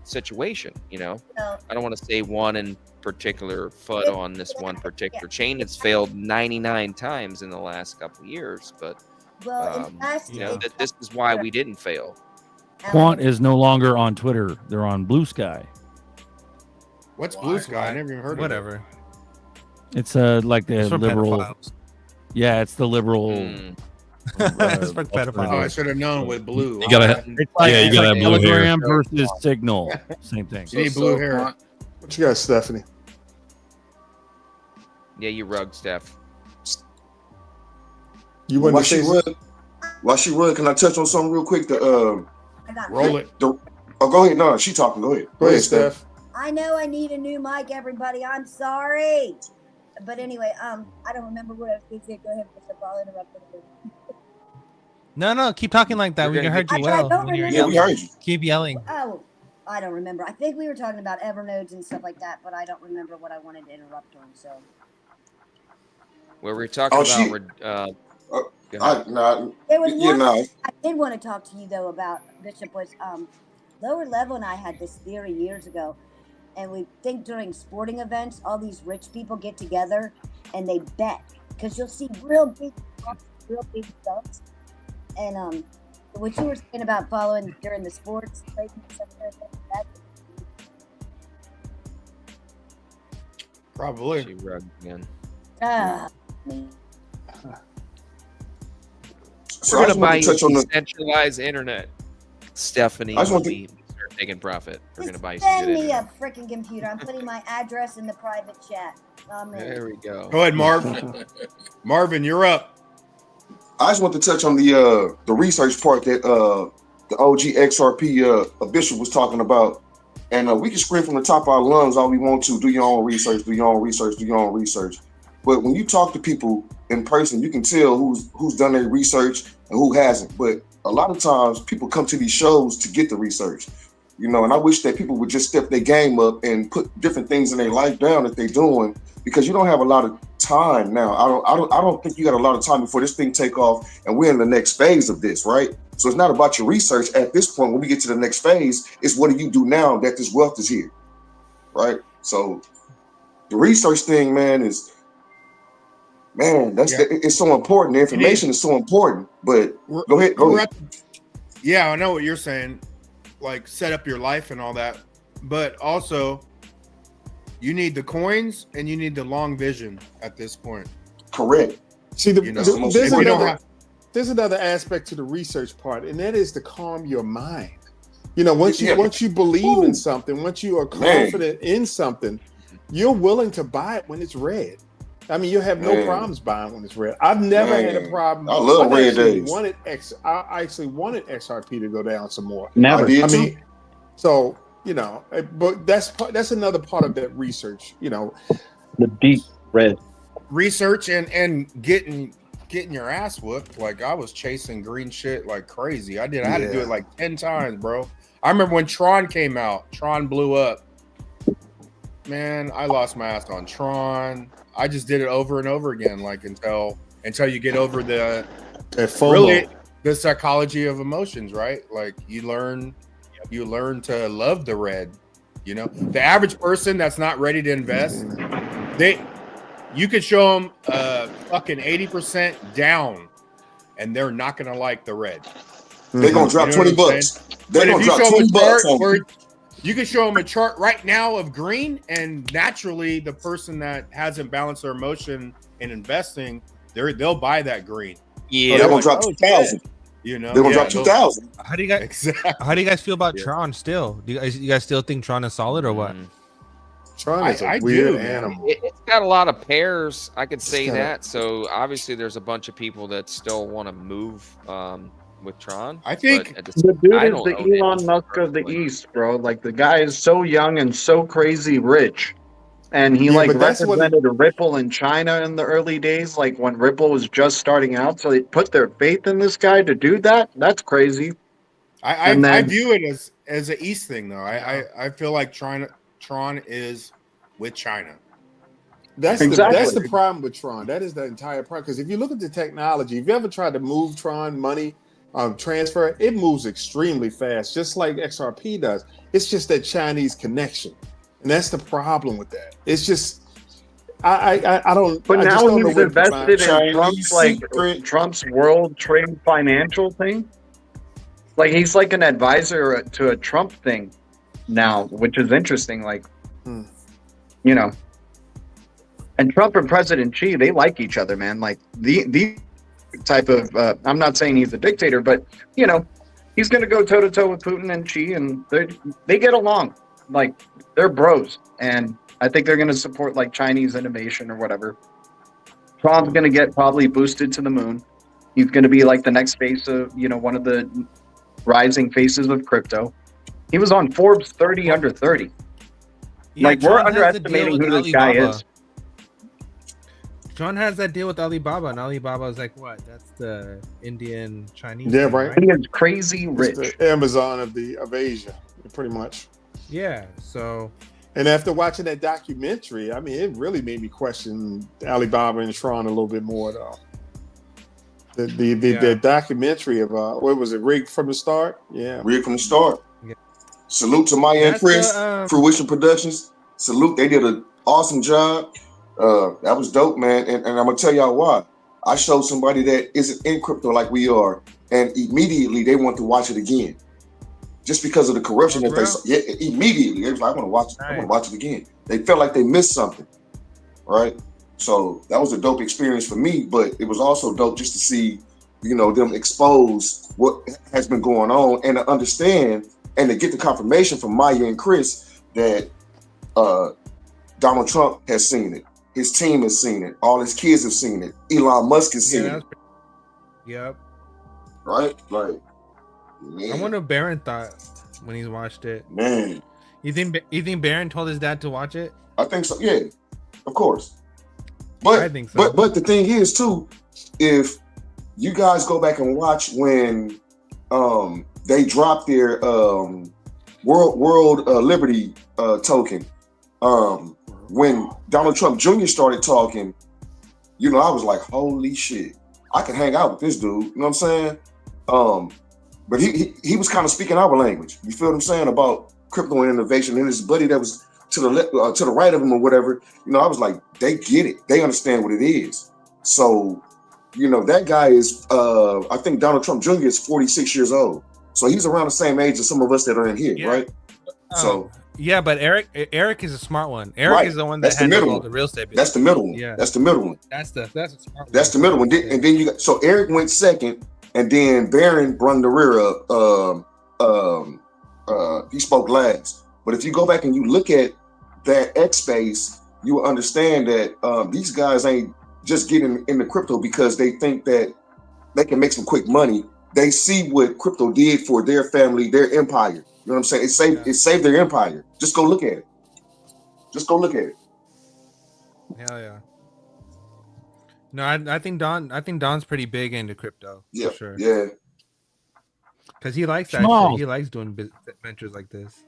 situation. I don't want to say one in particular foot on this one particular chain that's failed 99 times in the last couple of years, but. This is why we didn't fail. Quant is no longer on Twitter. They're on Blue Sky. What's Blue Sky? I never even heard of it. It's like the liberal. Pedophiles. Yeah, it's the liberal. It's for pedophiles. Oh, I should have known with blue. You gotta have, you gotta have blue hair. Telegram versus Signal. Same thing. You need blue hair. What you got, Stephanie? Yeah, you rug, Steph. You want to say while she run, can I touch on something real quick? Roll it. Go ahead. No, she talking. Go ahead. Go ahead, Steph. I know I need a new mic, everybody. I'm sorry. But anyway, I don't remember what I was going to say. Go ahead, Bishop. I'll interrupt you. No, keep talking like that. We heard you well. Yeah, we heard you. Keep yelling. Oh, I don't remember. I think we were talking about Evernodes and stuff like that, but I don't remember what I wanted to interrupt on. So. Where we're talking about. There was one I did want to talk to you though about, Bishop, was Lower Level and I had this theory years ago, and we think during sporting events all these rich people get together and they bet, because you'll see real big stuff, and what you were saying about following during the sports probably she rugged again. So we're going to buy you decentralized internet, Stephanie. I just want to start taking profit. We're going to buy you send me a freaking computer. I'm putting my address in the private chat. There we go. Go ahead, Marvin. Marvin, you're up. I just want to touch on the research part that the OG XRP Bishop was talking about. And we can scream from the top of our lungs all we want to. Do your own research, do your own research, do your own research. But when you talk to people in person, you can tell who's done their research and who hasn't. But a lot of times people come to these shows to get the research, and I wish that people would just step their game up and put different things in their life down that they're doing, because you don't have a lot of time now. I don't think you got a lot of time before this thing take off and we're in the next phase of this, right? So it's not about your research at this point. When we get to the next phase, it's what do you do now that this wealth is here, right? So the research thing, man, it's so important. The information is so important. But go ahead. Yeah, I know what you're saying. Like set up your life and all that, but also you need the coins and you need the long vision at this point. Correct. See, there's another aspect to the research part, and that is to calm your mind. Once you believe in something, once you are confident in something, you're willing to buy it when it's red. I mean, you have no problems buying when it's red. I've never had a problem. I love red days. I actually wanted XRP to go down some more. Never. So but that's another part of that research. The deep red. research and getting your ass whooped. Like I was chasing green shit like crazy. I had to do it like 10 times, bro. I remember when Tron came out. Tron blew up. Man, I lost my ass on Tron. I just did it over and over again, like until you get over the psychology of emotions, right? Like you learn to love the red. You know, the average person that's not ready to invest, you could show them fucking 80% down, and they're not gonna like the red. They're gonna drop $20. They're gonna drop $20. You can show them a chart right now of green, and naturally, the person that hasn't balanced their emotion in investing, they'll buy that green. Yeah, they're gonna drop 2,000. You know, they're gonna drop 2,000. How do you guys feel about Tron? Still, do you guys still think Tron is solid or what? Tron is a weird animal. It's got a lot of pairs. I could say that. So obviously, there's a bunch of people that still want to move. With Tron, I think the dude is the Elon Musk of the East, bro. Like the guy is so young and so crazy rich, and he represented Ripple in China in the early days, like when Ripple was just starting out. So they put their faith in this guy to do that. That's crazy. I view it as an East thing, though. I feel like Tron is with China. That's the problem with Tron. That is the entire problem. Because if you look at the technology, if you ever tried to move Tron money. Transfer, it moves extremely fast, just like XRP does. It's just that Chinese connection, and that's the problem with that. It's just I don't. But I now don't he's invested in Trump's World Trade Financial thing. Like he's like an advisor to a Trump thing now, which is interesting. Like, you know, and Trump and President Xi, they like each other, man. Like the type of I'm not saying he's a dictator, but you know, he's gonna go toe to toe with Putin and Xi, and they get along. Like they're bros, and I think they're gonna support like Chinese innovation or whatever. Trump's gonna get probably boosted to the moon. He's gonna be like the next face of, you know, one of the rising faces of crypto. He was on Forbes 30 under 30. Yeah, like we're underestimating who this guy is. John has that deal with Alibaba, and Alibaba is like, what? That's the Indian Chinese. Yeah, right. He is crazy rich. It's the Amazon of Asia, pretty much. Yeah. So. And after watching that documentary, I mean, it really made me question Alibaba and Tron a little bit more, though. The documentary of what was it? Rigged from the start. Yeah. Rigged from the start. Yeah. Salute to Maya and Chris, Fruition Productions. Salute. They did an awesome job. That was dope, man. And I'm gonna tell y'all why. I showed somebody that isn't in crypto like we are, and immediately they want to watch it again, just because of the corruption that they saw. Yeah, immediately they was like, "I want to watch it. I want to watch it again." They felt like they missed something, right? So that was a dope experience for me, but it was also dope just to see, you know, them expose what has been going on and to understand and to get the confirmation from Maya and Chris that Donald Trump has seen it. His team has seen it. All his kids have seen it. Elon Musk has seen it. Yep. Right? Like, man. I wonder what Barron thought when he watched it. Man. You think Barron told his dad to watch it? I think so. Yeah, of course. But I think so. But the thing is too, if you guys go back and watch when they dropped their World Liberty token. When Donald Trump Jr. started talking, you know, I was like, holy shit, I can hang out with this dude. You know what I'm saying? But he was kind of speaking our language. You feel what I'm saying about crypto and innovation? And his buddy that was to the right of him or whatever, you know, I was like, they get it. They understand what it is. So, you know, that guy is, I think Donald Trump Jr. is 46 years old. So he's around the same age as some of us that are in here, right? So. Yeah, but Eric is a smart one. Eric is the one that handles all the real estate business. That's the middle one. Yeah, that's the middle one. That's the smart one. That's the middle one. And then you got, so Eric went second, and then Barron brung the rear up. He spoke last. But if you go back and you look at that X space, you will understand that these guys ain't just getting into crypto because they think that they can make some quick money. They see what crypto did for their family, their empire. You know what I'm saying? It saved their empire. Just go look at it. Just go look at it. Hell yeah. No, I think Don's pretty big into crypto. Yeah, for sure. yeah. Because he likes that Small. shit. He likes doing ventures like this.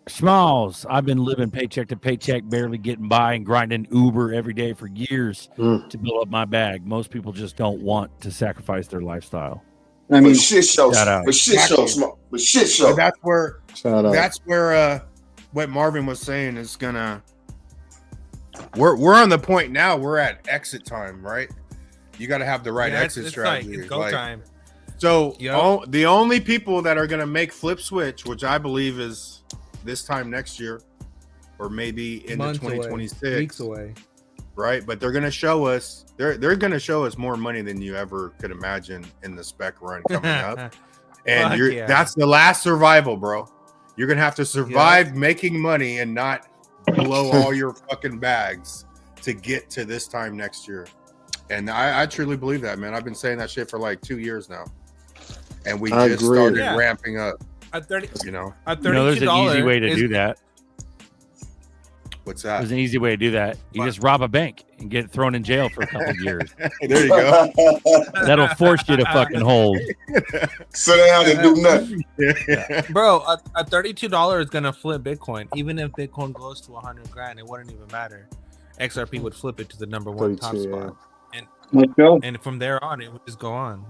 Smalls, I've been living paycheck to paycheck, barely getting by and grinding Uber every day for years to build up my bag. Most people just don't want to sacrifice their lifestyle. I mean, shit show. Shout out. But shit show. But shit show. But that's where Shout out. that's where what Marvin was saying is gonna. We're on the point now. We're at exit time, right? You got to have the right exit strategy. It's go time. So the only people that are gonna make flip switch, which I believe is this time next year, or maybe into 2026, weeks away, right? But they're gonna show us. They're gonna show us more money than you ever could imagine in the spec run coming up. And that's the last survival, bro. You're gonna have to survive making money and not blow all your fucking bags to get to this time next year. And I truly believe that, man. I've been saying that shit for like 2 years now, and we just started ramping up. At 30, at $32, there's an easy way to do that. What's that? There's an easy way to do that. You just rob a bank and get thrown in jail for a couple of years. There you go. That'll force you to fucking hold. Sit down and do nothing. Bro, a $32 is gonna flip Bitcoin. Even if Bitcoin goes to 100 grand, it wouldn't even matter. XRP would flip it to the number one top spot, and from there on, it would just go on.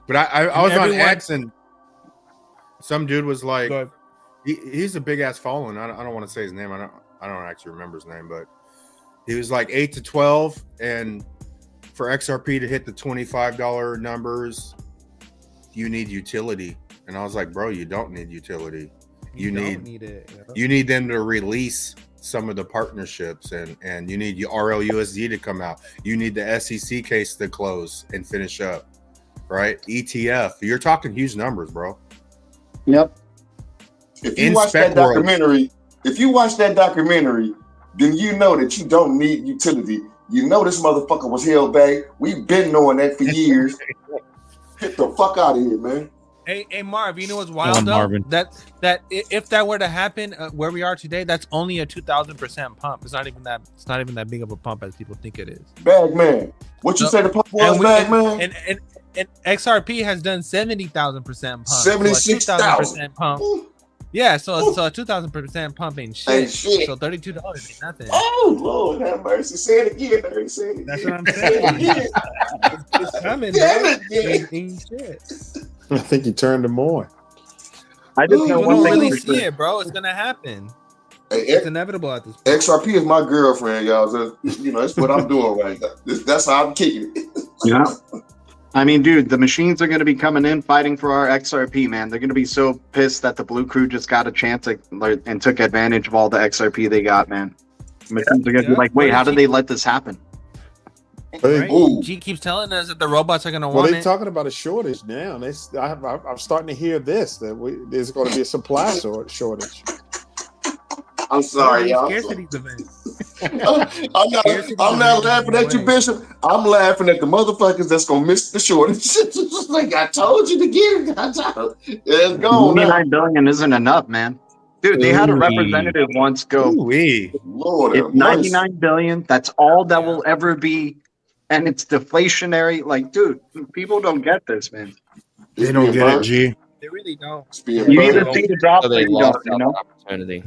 But I was on X, and some dude was like, he's a big ass following. I don't want to say his name. I don't actually remember his name, but he was like 8 to 12, and for XRP to hit the $25 numbers, you need utility. And I was like, bro, you don't need utility. You need it. You need them to release some of the partnerships, and you need RLUSD to come out. You need the SEC case to close and finish up, right? ETF. You're talking huge numbers, bro. Yep. If you watch that documentary, then you know that you don't need utility. You know this motherfucker was held back. We've been knowing that for years. Get the fuck out of here, man. Hey Marv, you know what's wild though? That if that were to happen where we are today, that's only a 2,000% pump. It's not even that big of a pump as people think it is. Bag man, what you say the pump was, bag man? And XRP has done 70,000% pump. 76,000 pump. Yeah, so a 2,000% pump ain't shit. So $32 ain't nothing. Oh Lord, have mercy. Say it again. That's what I'm saying. It's coming. Damn it, ain't shit. I think you turned them on. I just know one thing. Really see it, bro. It's gonna happen. It's inevitable at this point. XRP is my girlfriend, y'all. So, that's what I'm doing right now. That's how I'm kicking it. Yeah. I mean, dude, the machines are going to be coming in fighting for our XRP, man. They're going to be so pissed that the Blue Crew just got a chance and took advantage of all the XRP they got, man. Machines are going to be like, wait, how did they let this happen? Right? G keeps telling us that the robots are going to want it. They're talking about a shortage now. I'm starting to hear this, that there's going to be a supply shortage. I'm sorry, y'all. I'm not laughing at you, Bishop. I'm laughing at the motherfuckers that's gonna miss the shortage. Like I told you to get it. It's gone. 29 billion isn't enough, man. Dude, they had a representative once go. Lord, it's 99 billion. That's all that will ever be, and it's deflationary. Like, dude, people don't get this, man. They don't get it, G. They really don't. You either see the drop or you don't. You know. Opportunity.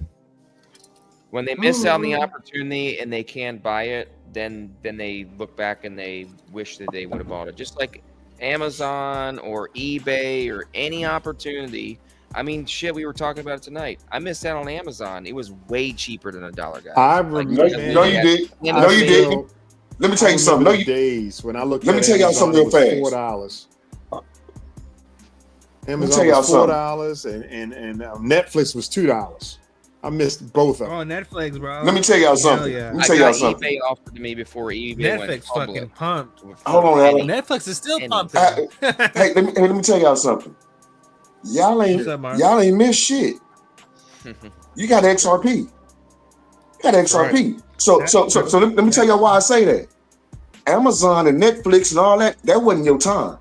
When they miss out on the opportunity and they can't buy it, then they look back and they wish that they would have bought it. Just like Amazon or eBay or any opportunity. I mean, shit, we were talking about it tonight. I missed out on Amazon. It was way cheaper than $1, guys. I remember. No, you did. No, you didn't. Let me tell you something. No, you days when I looked. Let me tell y'all something real fast. $4. Amazon was $4 and Netflix was $2. I missed both of them. Oh, Netflix, bro. Let me tell y'all something. Let me tell y'all something. eBay offered to me before eBay Netflix went fucking pumped. Hold on, Alan. Netflix is still pumping. Hey, let me tell y'all something. Y'all ain't missed shit. You got XRP. Right. So let me tell y'all why I say that. Amazon and Netflix and all that wasn't your time.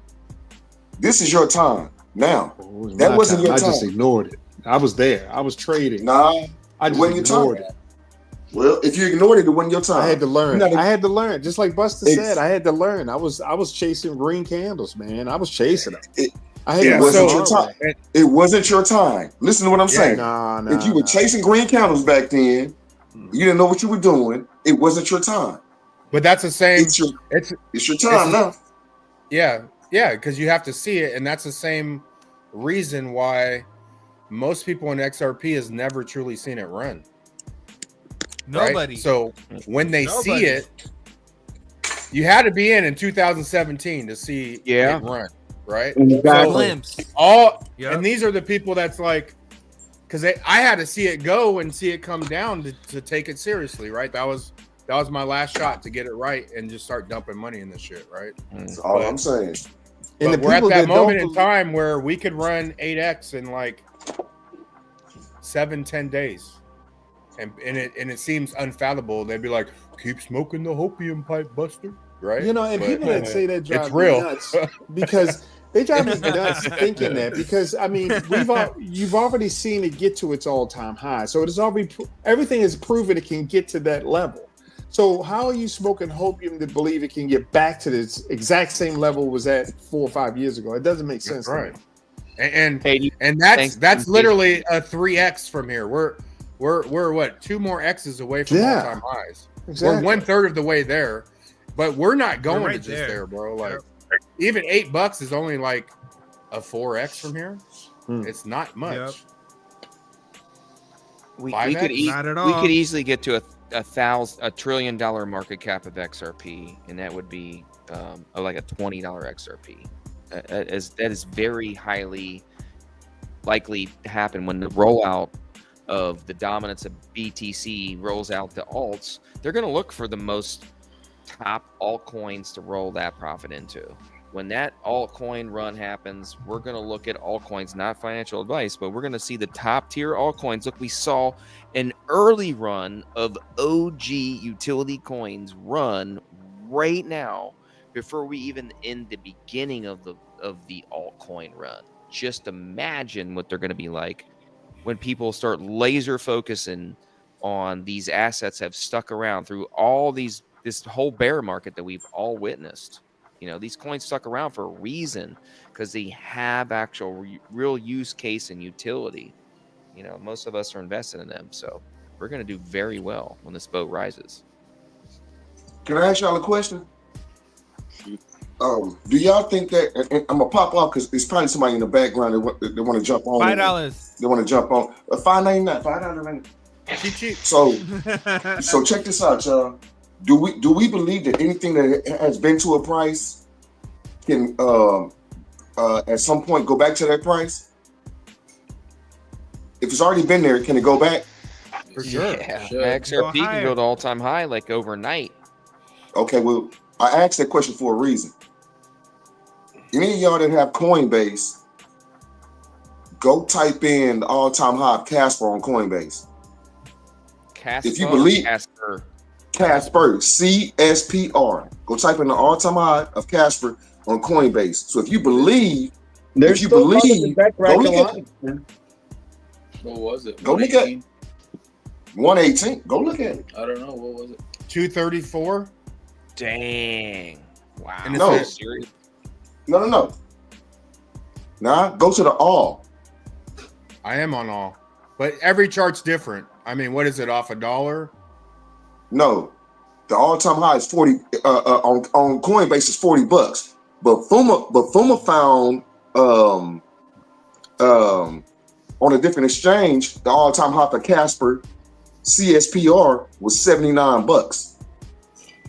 This is your time now. That wasn't your time. I just ignored it. I was there. I was trading. Nah, I just ignored it. Well, if you ignored it, it wasn't your time. I had to learn. I had to learn. Just like Buster said, I had to learn. I was chasing green candles, man. I was chasing them. It wasn't your time. It wasn't your time. Listen to what I'm saying. If you were chasing green candles back then, you didn't know what you were doing. It wasn't your time. But that's the same. It's your time now. Yeah, because you have to see it, and that's the same reason why most people in XRP has never truly seen it run. Nobody. Right? So when they see it, you had to be in 2017 to see it run, right? Exactly. And these are the people that's like, because I had to see it go and see it come down to take it seriously, right? That was my last shot to get it right and just start dumping money in this shit, right? That's all I'm saying. But we're at that moment in time where we could run 8x in like 7-10 days. And it seems unfathomable. They'd be like, keep smoking the opium pipe, Buster, right? You know, and people that say that drive me nuts because they drive me nuts thinking that, because I mean, you've already seen it get to its all-time high. So it is already everything is proven it can get to that level. So how are you smoking opium to believe it can get back to this exact same level it was at 4 or 5 years ago? It doesn't make sense. Right. And that's literally a 3x from here. We're what, 2 more X's away from all-time highs. Exactly. We're 1/3 of the way there, but we're not going to just there, bro. Like even $8 is only like a 4x from here. It's not much. We could easily get to a $1 trillion market cap of XRP, and that would be like a $20 XRP. That is very highly likely to happen when the rollout of the dominance of BTC rolls out to alts. They're going to look for the most top altcoins to roll that profit into. When that altcoin run happens, we're going to look at altcoins, not financial advice, but we're going to see the top tier altcoins. Look, we saw an early run of OG utility coins run right now before we even in the beginning of the altcoin run. Just imagine what they're going to be like when people start laser focusing on these assets have stuck around through all this whole bear market that we've all witnessed. You know, these coins stuck around for a reason, because they have actual real use case and utility. You know, most of us are invested in them, so we're going to do very well when this boat rises. Can I ask y'all a question? Do y'all think that, and I'm gonna pop off because it's probably somebody in the background that want to jump on. $5. They want to jump on. $5.99. $5.99. Cheap. So check this out, y'all. Do we believe that anything that has been to a price can at some point go back to that price? If it's already been there, can it go back? For sure. Yeah. XRP can go to all-time high like overnight. Okay, well, I asked that question for a reason. Any of y'all that have Coinbase, go type in the all-time high of Casper on Coinbase. If you believe Casper, CSPR. Go type in the all-time high of Casper on Coinbase. So if you believe, go look at it. What was it? Go look at 118. Go look at it. I don't know. What was it? 234. Dang. Wow. And no. No. Nah, go to the all. I am on all, but every chart's different. I mean, what is it, off $1? No, the all-time high is 40 on Coinbase is $40. But Fuma found on a different exchange, the all-time high for Casper CSPR was $79.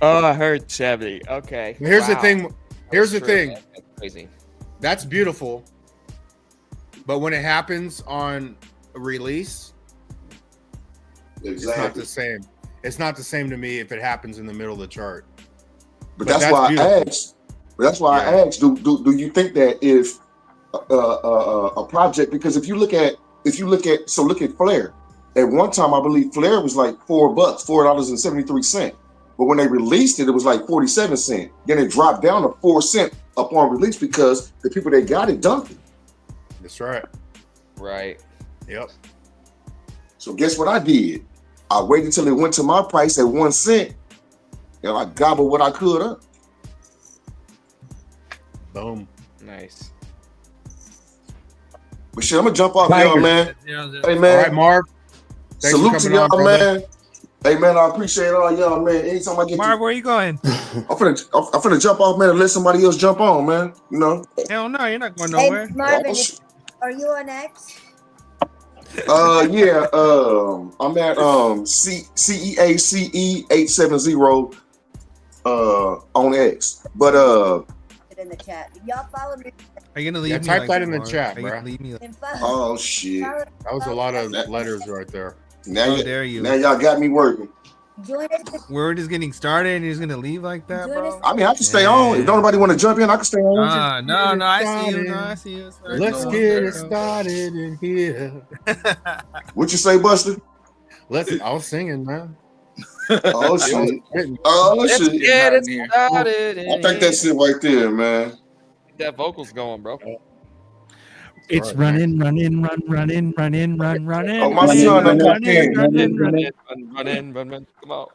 Oh, I heard 70. Okay. Here's the thing. Here's the thing. That's crazy. That's beautiful. But when it happens on a release, it's not the same. It's not the same to me if it happens in the middle of the chart. But that's why I asked. I asked, do you think that if a project, because if you look at Flare, at one time I believe Flare was like $4, $4.73. But when they released it, it was like 47 cents. Then it dropped down to 4 cents upon release because the people that got it dumped it. That's right. Right. Yep. So guess what I did? I waited till it went to my price at 1 cent, and I gobbled what I could up. Boom. Nice. But shit, I'm gonna jump off y'all, man. Hey, man. All right, Marv. Thanks Salute to y'all, on, man. Hey, man, I appreciate all y'all, man. Anytime I get Marv, where you going? I'm finna jump off, man, and let somebody else jump on, man. You know? Hell no, you're not going Hey, nowhere. Marvin, are you on X? Yeah. I'm at CEACE870 on X. But In the chat. Y'all follow me. Are you gonna leave me? Type like that in the Marv? chat, Are you bro. gonna leave me? Oh shit. That was a lot of letters right there. Now How dare you? Now y'all got me working. Join us. We're just getting started and you're just gonna leave like that, bro? I mean, I can stay on. If nobody want to jump in, I can stay on. No, I see you. No, I see you. Let's get it started in here. What you say, Buster? I was singing, man. Oh shit. Oh Let's shit. get it started. I think that's it right there, man. Get that vocals going, bro. It's running. Oh, my son done got in. Run. Come on.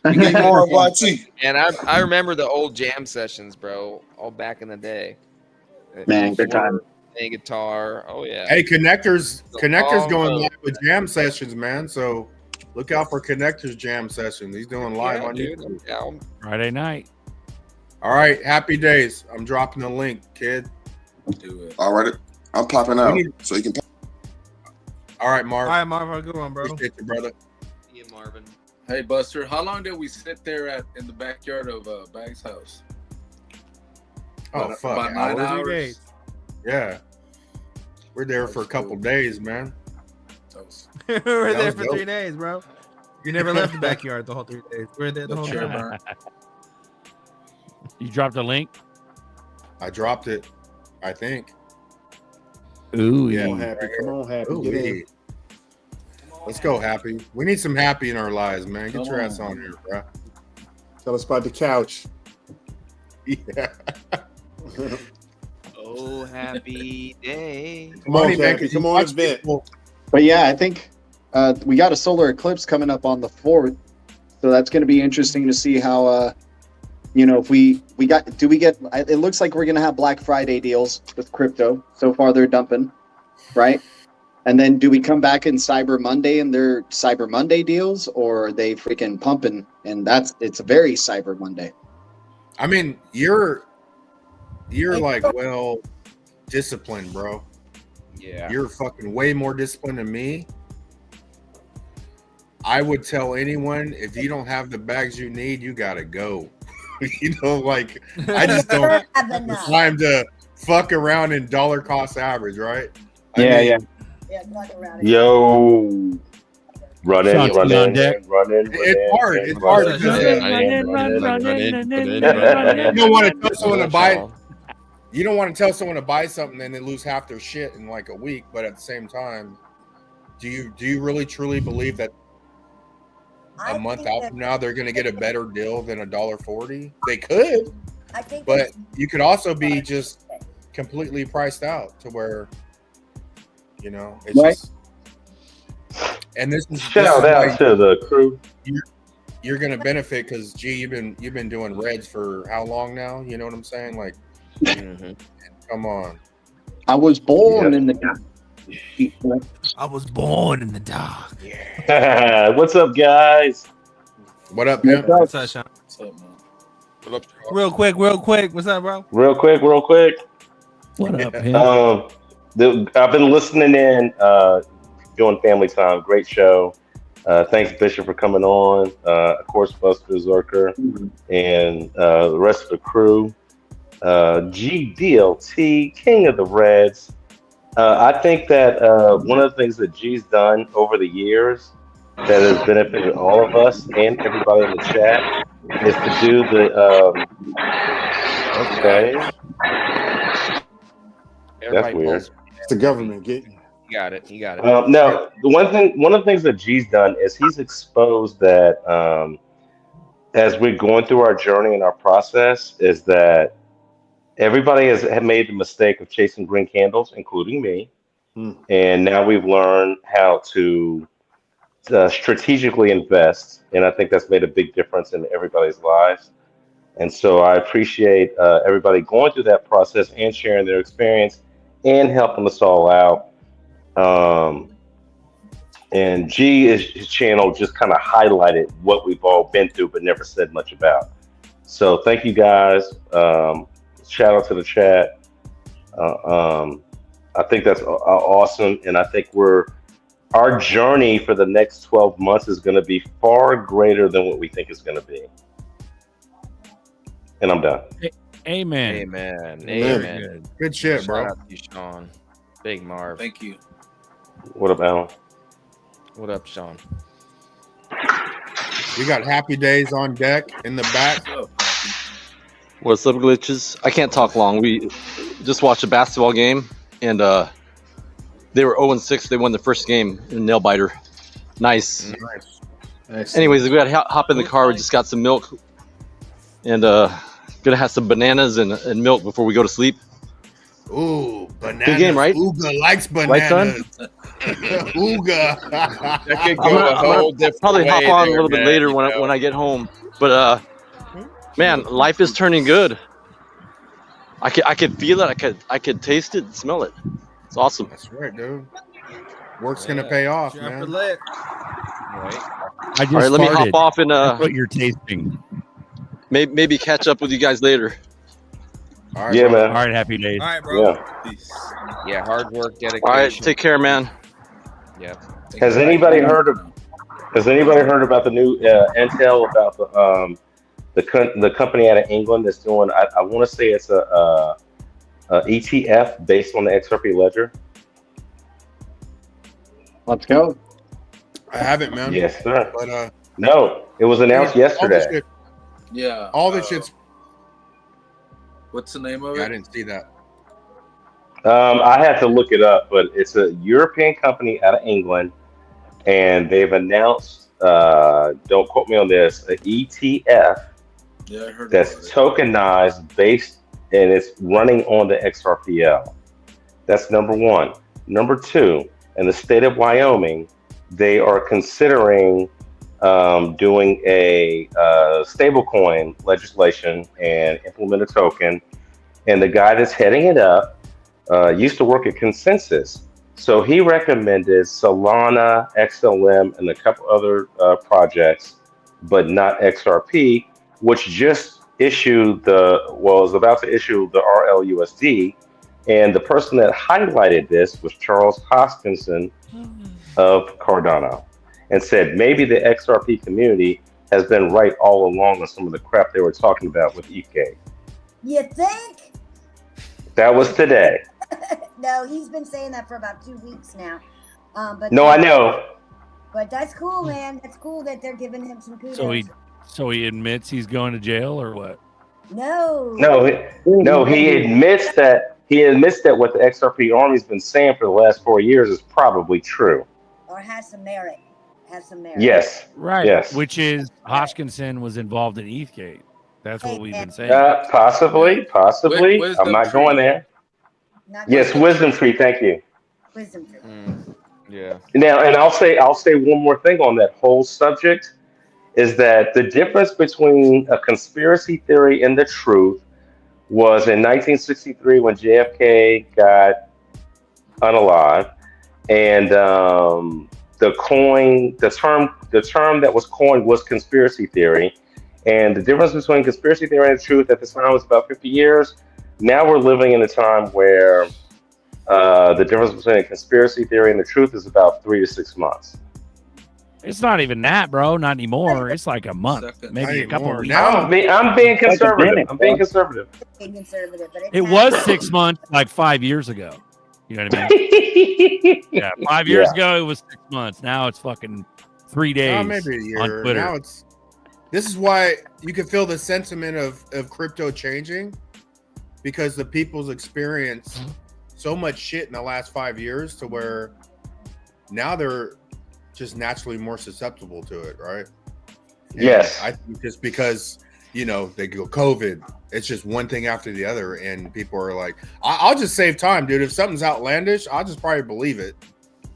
Need more YT. And I remember the old jam sessions, bro, all back in the day. Man, good time. Playing guitar. Oh yeah. Hey, Connectors going live with jam sessions, man. So look out for Connectors jam sessions. He's doing live on YouTube. Friday night. All right, happy days. I'm dropping the link, kid. Do it. All right, I'm popping out so you can. All right, Marv. All right, Marv, have a good one, bro. Appreciate you, brother. Yeah, Marvin. Hey, Buster, how long did we sit there in the backyard of Bag's house? Oh, fuck. About 9 hours. 3 days. Yeah. We're there for a couple days, man. We were That there was for dope. 3 days, bro. You never left the backyard the whole 3 days. We were there the whole chair time. burn. You dropped a link? I dropped it, I think. Ooh, Yeah. Come on, Happy. Come on, Happy. Ooh, Get in. yeah. Let's go, Happy. We need some Happy in our lives, man. Get your ass on here, bro. Tell us about the couch. Yeah. Oh, happy day. Come on, Money Happy. makers, Come you on, watch event. people- But yeah, I think we got a solar eclipse coming up on the 4th, so that's going to be interesting to see how if we get. It looks like we're going to have Black Friday deals with crypto. So far, they're dumping, right? And then do we come back in Cyber Monday and they're Cyber Monday deals, or are they freaking pumping? And it's a very Cyber Monday. I mean, you're like well disciplined, bro. Yeah. You're fucking way more disciplined than me. I would tell anyone, if you don't have the bags you need, you gotta go. You know, like I just don't have time to fuck around in dollar cost average, right? Yeah. Yo, running. It's hard. It's hard. You don't want to tell someone to buy. You don't want to tell someone to buy something and they lose half their shit in like a week. But at the same time, do you really truly believe that a month out from now they're going to get a better deal than $1.40? They could, but you could also be just completely priced out to where it's just. And this is shout out to the crew. You're going to benefit because you've been doing reds for how long now? You know what I'm saying? Like, come on. I was born in the dark. I was born in the dark. What's up, guys? What up, man? What's up, Sean? What's up, man? What up, Real quick. What's up, bro? Real quick. What up, man? I've been listening in, doing family time. Great show. Thanks, Bishop, for coming on. Of course, Buster, Zerker, and the rest of the crew. GDLT, King of the Reds. I think that one of the things that G's done over the years that has benefited all of us and everybody in the chat is to do the That's weird. It's the government. You got it. No, one of the things that G's done is he's exposed that as we're going through our journey and our process, is that everybody has made the mistake of chasing green candles, including me. And now we've learned how to strategically invest, and I think that's made a big difference in everybody's lives. And so I appreciate everybody going through that process and sharing their experience and helping us all out. And his channel just kind of highlighted what we've all been through, but never said much about. So thank you guys. Shout out to the chat. I think that's awesome, and I think our journey for the next 12 months is going to be far greater than what we think it's going to be. And I'm done. Amen. Amen. Good shit, bro. Shout out to you, Sean. Big Marv. Thank you. What up, Alan? What up, Sean? We got Happy Days on deck in the back. What's up, glitches? I can't talk long. We just watched a basketball game, and they were 0-6. They won the first game in nail biter. Nice. Anyways, we got to hop in the car. We just got some milk, and gonna have some bananas and milk before we go to sleep. Ooh, bananas. Good game, right? Ooga likes bananas. Right, son? Ooga. That could go a whole different probably way hop on there, a little bit man, later you know. when I get home. But man, life is turning good. I could feel it. I could taste it and smell it. It's awesome. That's right, dude. Work's gonna pay off, man. I just All right, let me hop farted. off and That's what you're tasting. maybe catch up with you guys later. All right, Yeah, bro. man. All right, happy days. All right, bro. Yeah. Yeah, hard work, dedication. All right, take care, man. Yeah. Has anybody heard about the new intel about the company out of England that's doing? I want to say it's a ETF based on the XRP ledger. Let's go. I haven't, man. Yes, sir. But No, it was announced yesterday. Yeah. All this shit's. What's the name of Yeah, I it? didn't see that. I had to look it up, but it's a European company out of England, and they've announced. Don't quote me on this. An ETF Yeah, I heard that's about it. tokenized based, and it's running on the XRPL. That's number one. Number two, in the state of Wyoming, they are considering doing a stablecoin legislation and implement a token. And the guy that's heading it up used to work at Consensus. So he recommended Solana, XLM, and a couple other projects, but not XRP, which just issued is about to issue the RLUSD. And the person that highlighted this was Charles Hoskinson of Cardano, and said maybe the XRP community has been right all along on some of the crap they were talking about with ETH. You think? That was today. No, he's been saying that for about 2 weeks now. But No, I know. But that's cool, man. That's cool that they're giving him some kudos. So he admits he's going to jail or what? No. No, he admits that what the XRP Army's been saying for the last 4 years is probably true. Or has some merit. Yes. Right. Yes. Which is Hoskinson was involved in ETHgate. That's what we've been saying. Possibly. Wisdom I'm not tree. going there. Yes, wisdom tree. Thank you. Wisdom tree. Yeah. Now, and I'll say one more thing on that whole subject is that the difference between a conspiracy theory and the truth was in 1963 when JFK got unalived, and the term that was coined was conspiracy theory, and the difference between conspiracy theory and truth at the time was about 50 years. Now we're living in a time where the difference between a conspiracy theory and the truth is about 3 to 6 months. It's not even that, bro. Not anymore. It's like a month, maybe a couple of weeks. I'm being conservative. I'm being conservative. Being conservative, but It was 6 months, like 5 years ago. You know what I mean? Yeah, 5 years ago it was 6 months. Now it's fucking 3 days. Maybe a year. On Twitter. Now this is why you can feel the sentiment of crypto changing, because the people's experience so much shit in the last 5 years to where now they're just naturally more susceptible to it, right? And yes. I think just because, they go COVID, it's just one thing after the other, and people are like, I'll just save time, dude. If something's outlandish, I'll just probably believe it.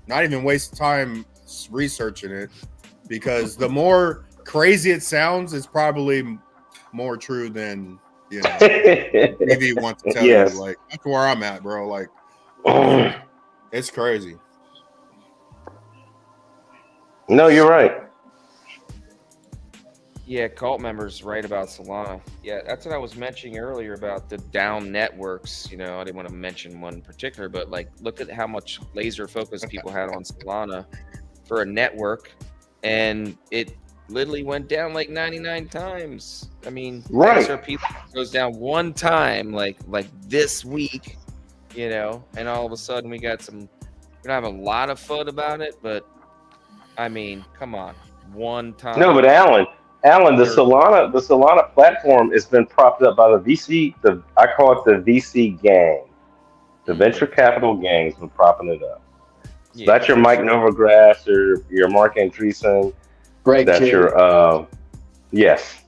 Not even waste time researching it because the more crazy it sounds, it's probably more true than TV wants to tell Yes. you. Like that's where I'm at, bro. Like it's crazy. No, you're right. Yeah, cult members right about Solana. Yeah, that's what I was mentioning earlier about the down networks. I didn't want to mention one in particular, but like, look at how much laser focus people had on Solana for a network, and it literally went down like 99 times. I mean, right. XRP goes down one time, like this week, and all of a sudden we got we don't have a lot of fun about it, but I mean, come on, one time. No, but Alan, the Solana platform has been propped up by the VC. I call it the VC gang, the venture capital gang has been propping it up. So that's your Mike Novogratz or your Mark Andreessen. Great. That's your yes.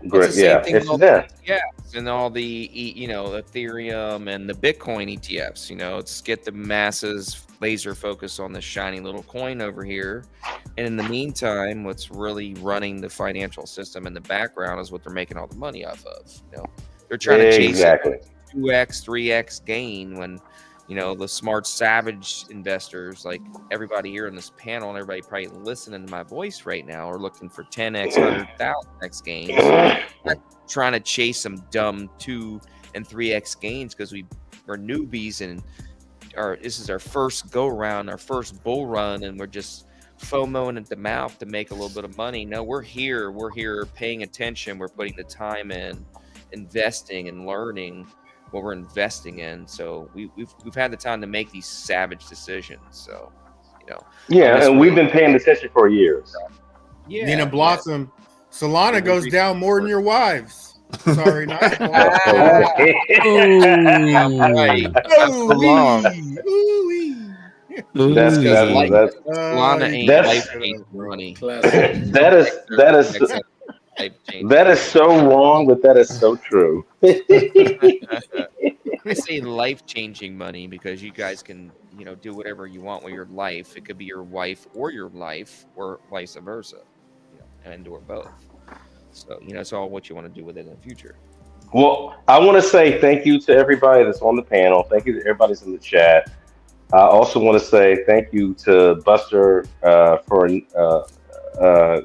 Great. Yeah, it's them. Yeah, and all the Ethereum and the Bitcoin ETFs. It's get the masses laser focus on the shiny little coin over here, and in the meantime, what's really running the financial system in the background is what they're making all the money off of. They're trying to chase 2x, 3x gain when the smart savage investors like everybody here in this panel and everybody probably listening to my voice right now are looking for 10x, 100,000x gains. Not trying to chase some dumb 2 and 3x gains because we're newbies and this is our first go around, our first bull run, and we're just FOMOing at the mouth to make a little bit of money. No, we're here paying attention, we're putting the time in, investing and learning what we're investing in. So we've had the time to make these savage decisions. So yeah, and we've been paying attention for years. Yeah, Nina Blossom, Solana goes down more than your wives. Sorry, not That's Solana ain't life-changing money. That is so wrong, but that is so true. I say life-changing money because you guys can, do whatever you want with your life. It could be your wife or your life, or vice versa, and or both. So it's all what you want to do with it in the future. Well, I want to say thank you to everybody that's on the panel. Thank you to everybody that's in the chat. I also want to say thank you to Buster for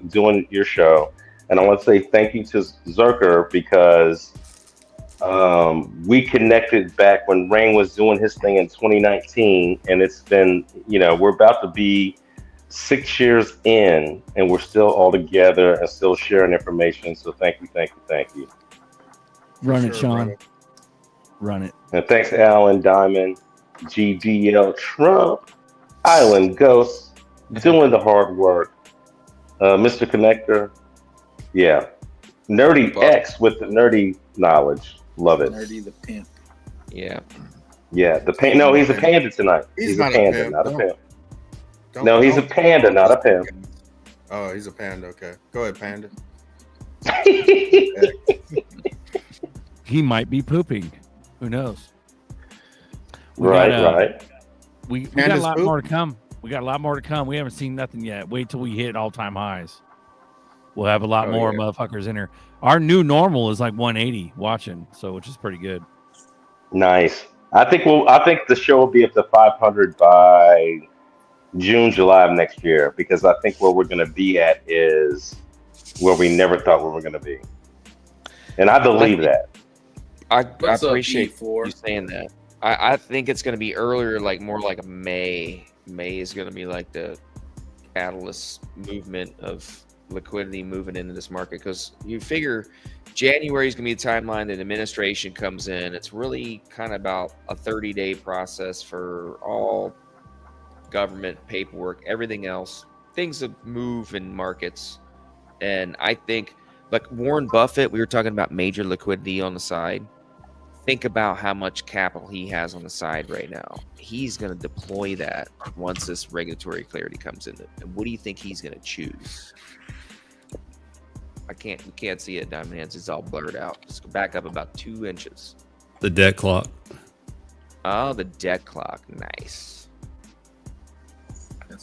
doing your show. And I want to say thank you to ZRK because we connected back when Rain was doing his thing in 2019. And it's been, we're about to be 6 years in and we're still all together and still sharing information. So thank you. Run it, Sean. Run it. And thanks to Alan, Diamond, GDL Trump, Island Ghost, doing the hard work. Mr. Connector. Yeah. Nerdy X with the nerdy knowledge. Love it. Nerdy the pimp. Yeah. Yeah. No, he's a panda tonight. He's a panda, not a pimp. No, he's a panda, not a pimp. Oh, he's a panda. Okay. Go ahead, panda. He might be pooping. Who knows? Right. We got a lot more to come. We haven't seen nothing yet. Wait till we hit all-time highs. We'll have a lot more motherfuckers in here. Our new normal is like 180 watching, so which is pretty good. Nice. I think the show will be up to 500 by June, July of next year, because I think where we're going to be at is where we never thought we were going to be. And I believe that. I appreciate you saying that. I think it's going to be earlier, like more like a May. May is going to be like the catalyst movement of liquidity moving into this market, because you figure January is going to be the timeline that administration comes in. It's really kind of about a 30-day process for all government paperwork, everything else, things that move in markets. And I think, like Warren Buffett, we were talking about major liquidity on the side. Think about how much capital he has on the side right now. He's going to deploy that once this regulatory clarity comes in. And what do you think he's going to choose? We can't see it, Diamond Hands. It's all blurred out. Just back up about 2 inches. The debt clock. Oh, the debt clock. Nice.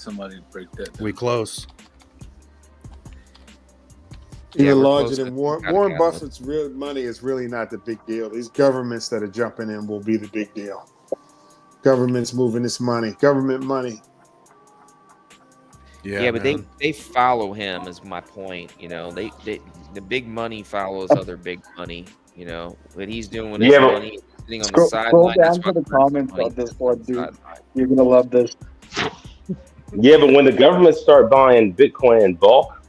somebody to break that down. We close. Even we're larger close than to Warren $2,000. Buffett's real money is really not the big deal. These governments that are jumping in will be the big deal. Government's moving this money. Government money. Yeah, but they follow him is my point. You know, they the big money follows other big money. You know, what he's doing with his Yeah, but money, sitting on the Scroll sideline. down to the comments on this one, dude. You're gonna love this. yeah, but when the government start buying Bitcoin in bulk,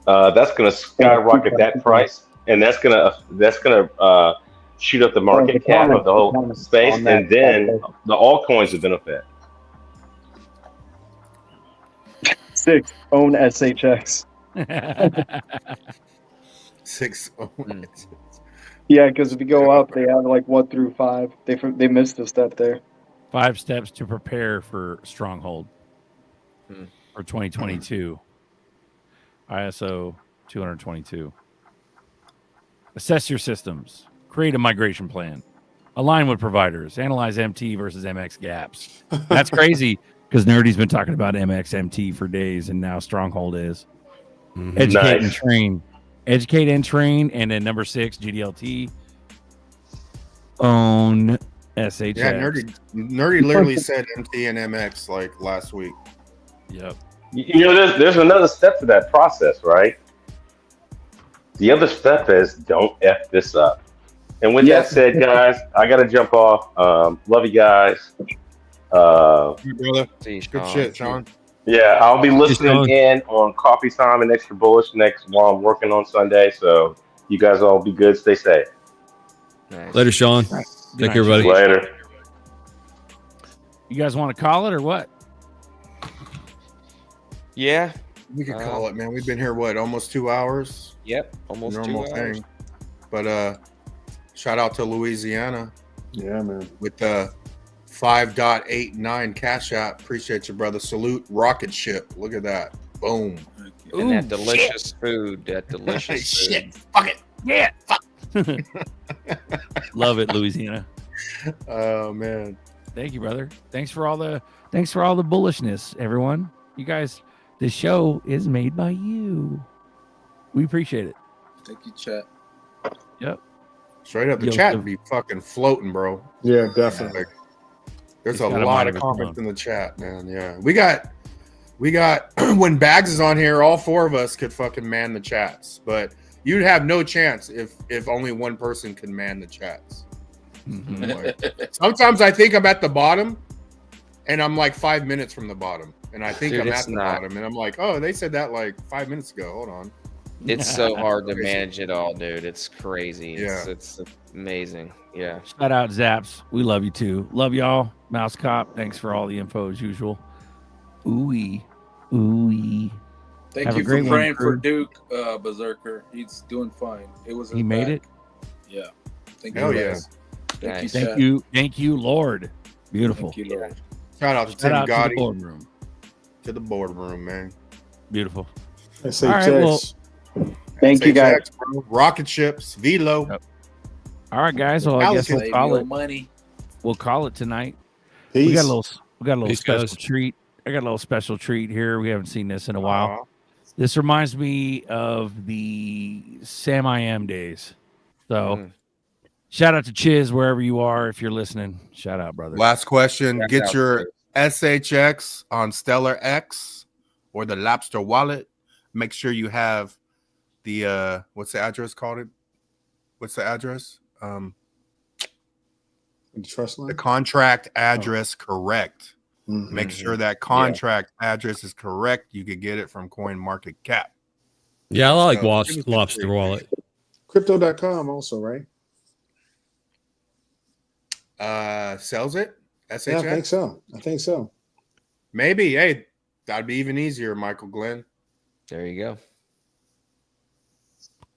that's going to skyrocket that price, and that's gonna shoot up the market cap of the whole space, and then the altcoins will benefit. 6 own SHX. 6 own. Yeah, because if you go up, they have like 1 through 5. They missed a step there. 5 steps to prepare for Stronghold for 2022. ISO 222. Assess your systems. Create a migration plan. Align with providers. Analyze MT versus MX gaps. That's crazy because Nerdy's been talking about MX MT for days, and now Stronghold is. Educate and train. Educate and train. And then number 6, GDLT. Own SHX. Yeah, Nerdy literally said MT and MX like last week. Yep. You know, there's another step to that process, right? The other step is don't F this up. And with that said, guys, I got to jump off. Love you guys. Hey, brother. Good shit, Sean. Yeah, I'll be listening in on Coffee Time and Extra Bullish next while I'm working on Sunday. So you guys all be good. Stay safe. Nice. Later, Sean. Take care, buddy. Later. You guys want to call it or what? Yeah. We could call it, man. We've been here, almost 2 hours? Yep, almost normal 2 hours. thing. But shout out to Louisiana. Yeah, man. With the 5.89 cash out. Appreciate you, brother. Salute rocket ship. Look at that. Boom. And that delicious food. That delicious food. Shit. Fuck it. Yeah. Fuck. Love it, Louisiana. Oh man. Thank you, brother. Thanks for all the bullishness, everyone. You guys, this show is made by you. We appreciate it. Thank you, chat. Yep. Straight up, the chat be fucking floating, bro. Yeah, definitely. There's a lot of comments in the chat, man. Yeah, we got when Bags is on here, all 4 of us could fucking man the chats, but you'd have no chance if only one person could man the chats. Mm-hmm. Like, sometimes I think I'm at the bottom, and I'm like 5 minutes from the bottom, and I think I'm at the bottom, and I'm like, oh, they said that like 5 minutes ago. Hold on. It's so hard to manage it all, dude. It's crazy. Yeah. It's amazing. Yeah. Shout out Zaps. We love you too. Love y'all. Mouse Cop. Thanks for all the info as usual. Ooh-wee. Ooh-wee. Thank you for praying for Duke, Berserker. He's doing fine. It was he made it. Yeah. Thank you. Yeah. Thank you, Lord. Beautiful. Thank you, Lord. Shout out to Tim Gotti. To the boardroom. To the boardroom, man. Beautiful. SHX. All right, well, thank you, guys. Bro. Rocket ships, Velo. Yep. All right, guys. Well, I guess we'll call it. Money. We'll call it tonight. Peace. We got a little Peace, special guys. treat. I got a little special treat here. We haven't seen this in a while. This reminds me of the Sam I Am days. So, shout out to Chiz wherever you are. If you're listening, shout out, brother. Last question. Get your SHX on Stellar X or the Lobster wallet. Make sure you have the what's the address called? What's the address? The trust line? The contract address correct. Mm-hmm. Make sure that contract address is correct. You could get it from CoinMarketCap. Yeah, I like Lobster Wallet. Crypto.com also, right? Sells it? SHX? Yeah, I think so. Maybe. Hey, that'd be even easier, Michael Glenn. There you go.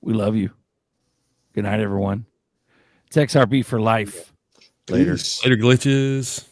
We love you. Good night, everyone. It's XRB for life. Later. Peace. Later, glitches.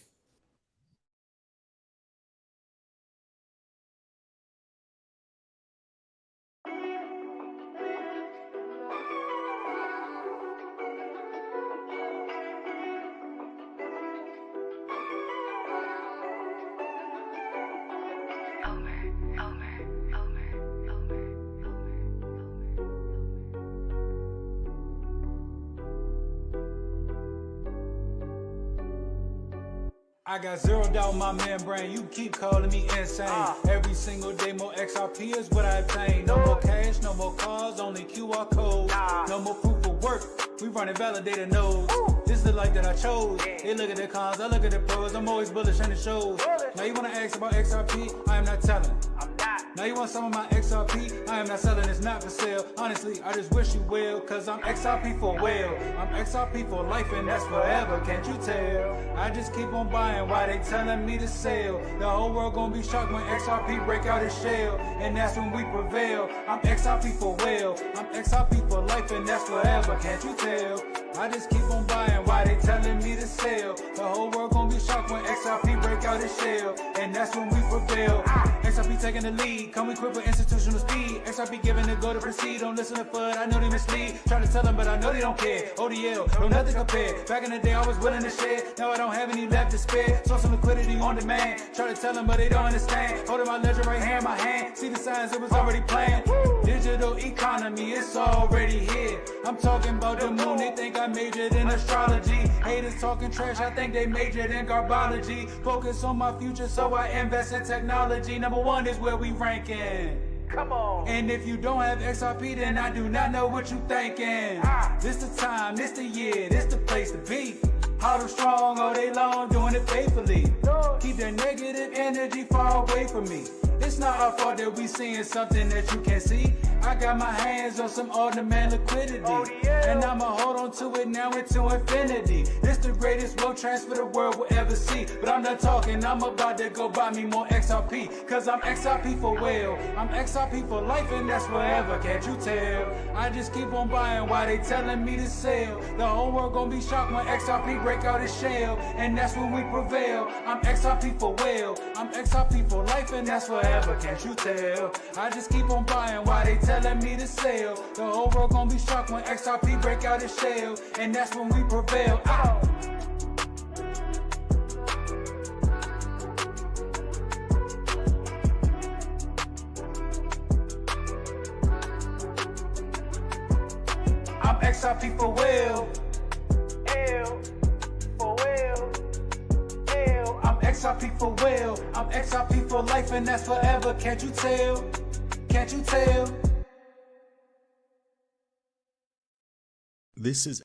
I got zeroed out my membrane, you keep calling me insane. Every single day more XRP is what I obtain. No more cash, no more cars, only QR codes. No more proof of work, we running validator nodes. This is the life that I chose. They look at the cons, I look at the pros. I'm always bullish on the shows. Now you wanna ask about XRP, I am not telling. Now you want some of my XRP, I am not selling, it's not for sale. Honestly, I just wish you well, cause I'm XRP for well. I'm XRP for life and that's forever, can't you tell? I just keep on buying while they telling me to sell. The whole world gonna be shocked when XRP break out its shell, and that's when we prevail. I'm XRP for well, I'm XRP for life and that's forever, can't you tell? I just keep on buying while they telling me to sell. The whole world gonna be shocked when XRP break out its shell, and that's when we prevail. XRP taking the lead, come equipped with institutional speed. XRP giving the go to proceed, don't listen to FUD, I know they mislead. Try to tell them but I know they don't care. ODL, no nothing compared. Back in the day I was willing to share, now I don't have any left to spare. Source some liquidity on demand, try to tell them but they don't understand. Holding my ledger right here in my hand, see the signs it was already planned. Digital economy, it's already here. I'm talking about the moon, they think I majored in astrology. Haters talking trash, I think they majored in garbology. Focus on my future, so I invest in technology. Number one is where we ranking. Come on. And if you don't have XRP, then I do not know what you thinking. This the time, this the year, this the place to be. Hard or strong all day long, doing it faithfully. Keep that negative energy far away from me. It's not our fault that we seeing something that you can't see. I got my hands on some on-demand liquidity, and I'ma hold on to it now into infinity. This the greatest wealth transfer the world will ever see. But I'm not talking, I'm about to go buy me more XRP, cause I'm XRP for well, I'm XRP for life and that's forever, can't you tell? I just keep on buying while they telling me to sell. The whole world gonna be shocked when XRP break out its shell, and that's when we prevail. I'm XRP for well, I'm XRP for life and that's forever, can't you tell? I just keep on buying while they telling me to sell. The whole world gonna be shocked when XRP break out its shell, and that's when we prevail. Ow. I'm XRP for well. L for well. L. I'm XRP for well. I'm XRP for life and that's forever. Can't you tell? Can't you tell? This is.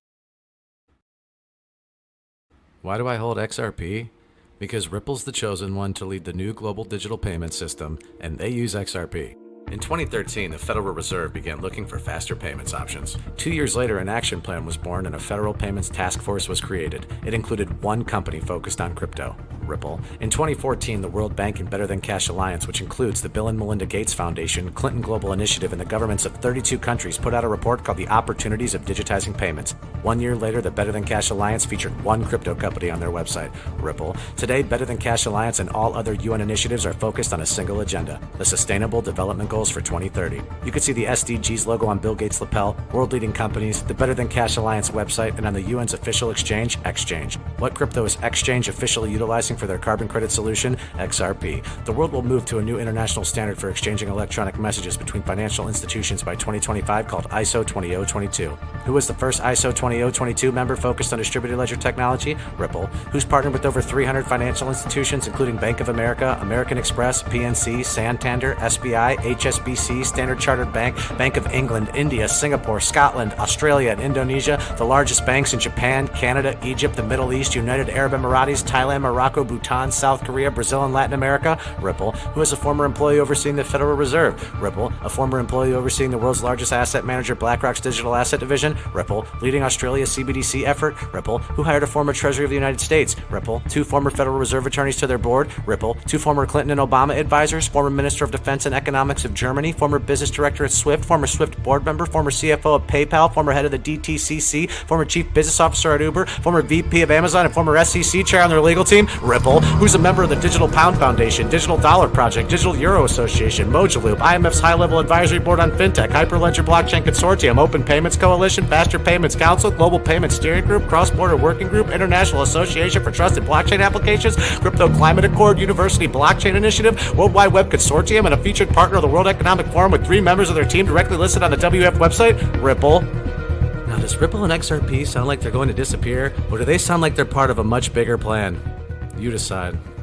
Why do I hold XRP? Because Ripple's the chosen one to lead the new global digital payment system, and they use XRP. In 2013, the Federal Reserve began looking for faster payments options. 2 years later, an action plan was born and a federal payments task force was created. It included one company focused on crypto, Ripple. In 2014, the World Bank and Better Than Cash Alliance, which includes the Bill and Melinda Gates Foundation, Clinton Global Initiative, and the governments of 32 countries, put out a report called The Opportunities of Digitizing Payments. 1 year later, the Better Than Cash Alliance featured one crypto company on their website, Ripple. Today, Better Than Cash Alliance and all other UN initiatives are focused on a single agenda, the Sustainable Development Goals for 2030. You can see the SDGs logo on Bill Gates' lapel, world-leading companies, the Better Than Cash Alliance website, and on the UN's official exchange, Exchange. What crypto is Exchange officially utilizing for their carbon credit solution? XRP. The world will move to a new international standard for exchanging electronic messages between financial institutions by 2025 called ISO 20022. Who was the first ISO 20022 member focused on distributed ledger technology? Ripple. Who's partnered with over 300 financial institutions, including Bank of America, American Express, PNC, Santander, SBI, HSBC, Standard Chartered Bank, Bank of England, India, Singapore, Scotland, Australia, and Indonesia, the largest banks in Japan, Canada, Egypt, the Middle East, United Arab Emirates, Thailand, Morocco, Bhutan, South Korea, Brazil, and Latin America? Ripple. Who is a former employee overseeing the Federal Reserve? Ripple. A former employee overseeing the world's largest asset manager, BlackRock's digital asset division? Ripple. Leading Australia's CBDC effort? Ripple. Who hired a former Treasury of the United States? Ripple. 2 former Federal Reserve attorneys to their board? Ripple. 2 former Clinton and Obama advisors, former Minister of Defense and Economics of Germany, former business director at Swift, former Swift board member, former CFO of PayPal, former head of the DTCC, former chief business officer at Uber, former VP of Amazon, and former SEC chair on their legal team? Ripple. Who's a member of the Digital Pound Foundation, Digital Dollar Project, Digital Euro Association, Mojaloop, IMF's high-level advisory board on fintech, Hyperledger Blockchain Consortium, Open Payments Coalition, Faster Payments Council, Global Payments Steering Group, Cross-Border Working Group, International Association for Trusted Blockchain Applications, Crypto Climate Accord, University Blockchain Initiative, World Wide Web Consortium, and a featured partner of the World Economic Forum with 3 members of their team directly listed on the WF website? Ripple. Now, does Ripple and XRP sound like they're going to disappear, or do they sound like they're part of a much bigger plan? You decide.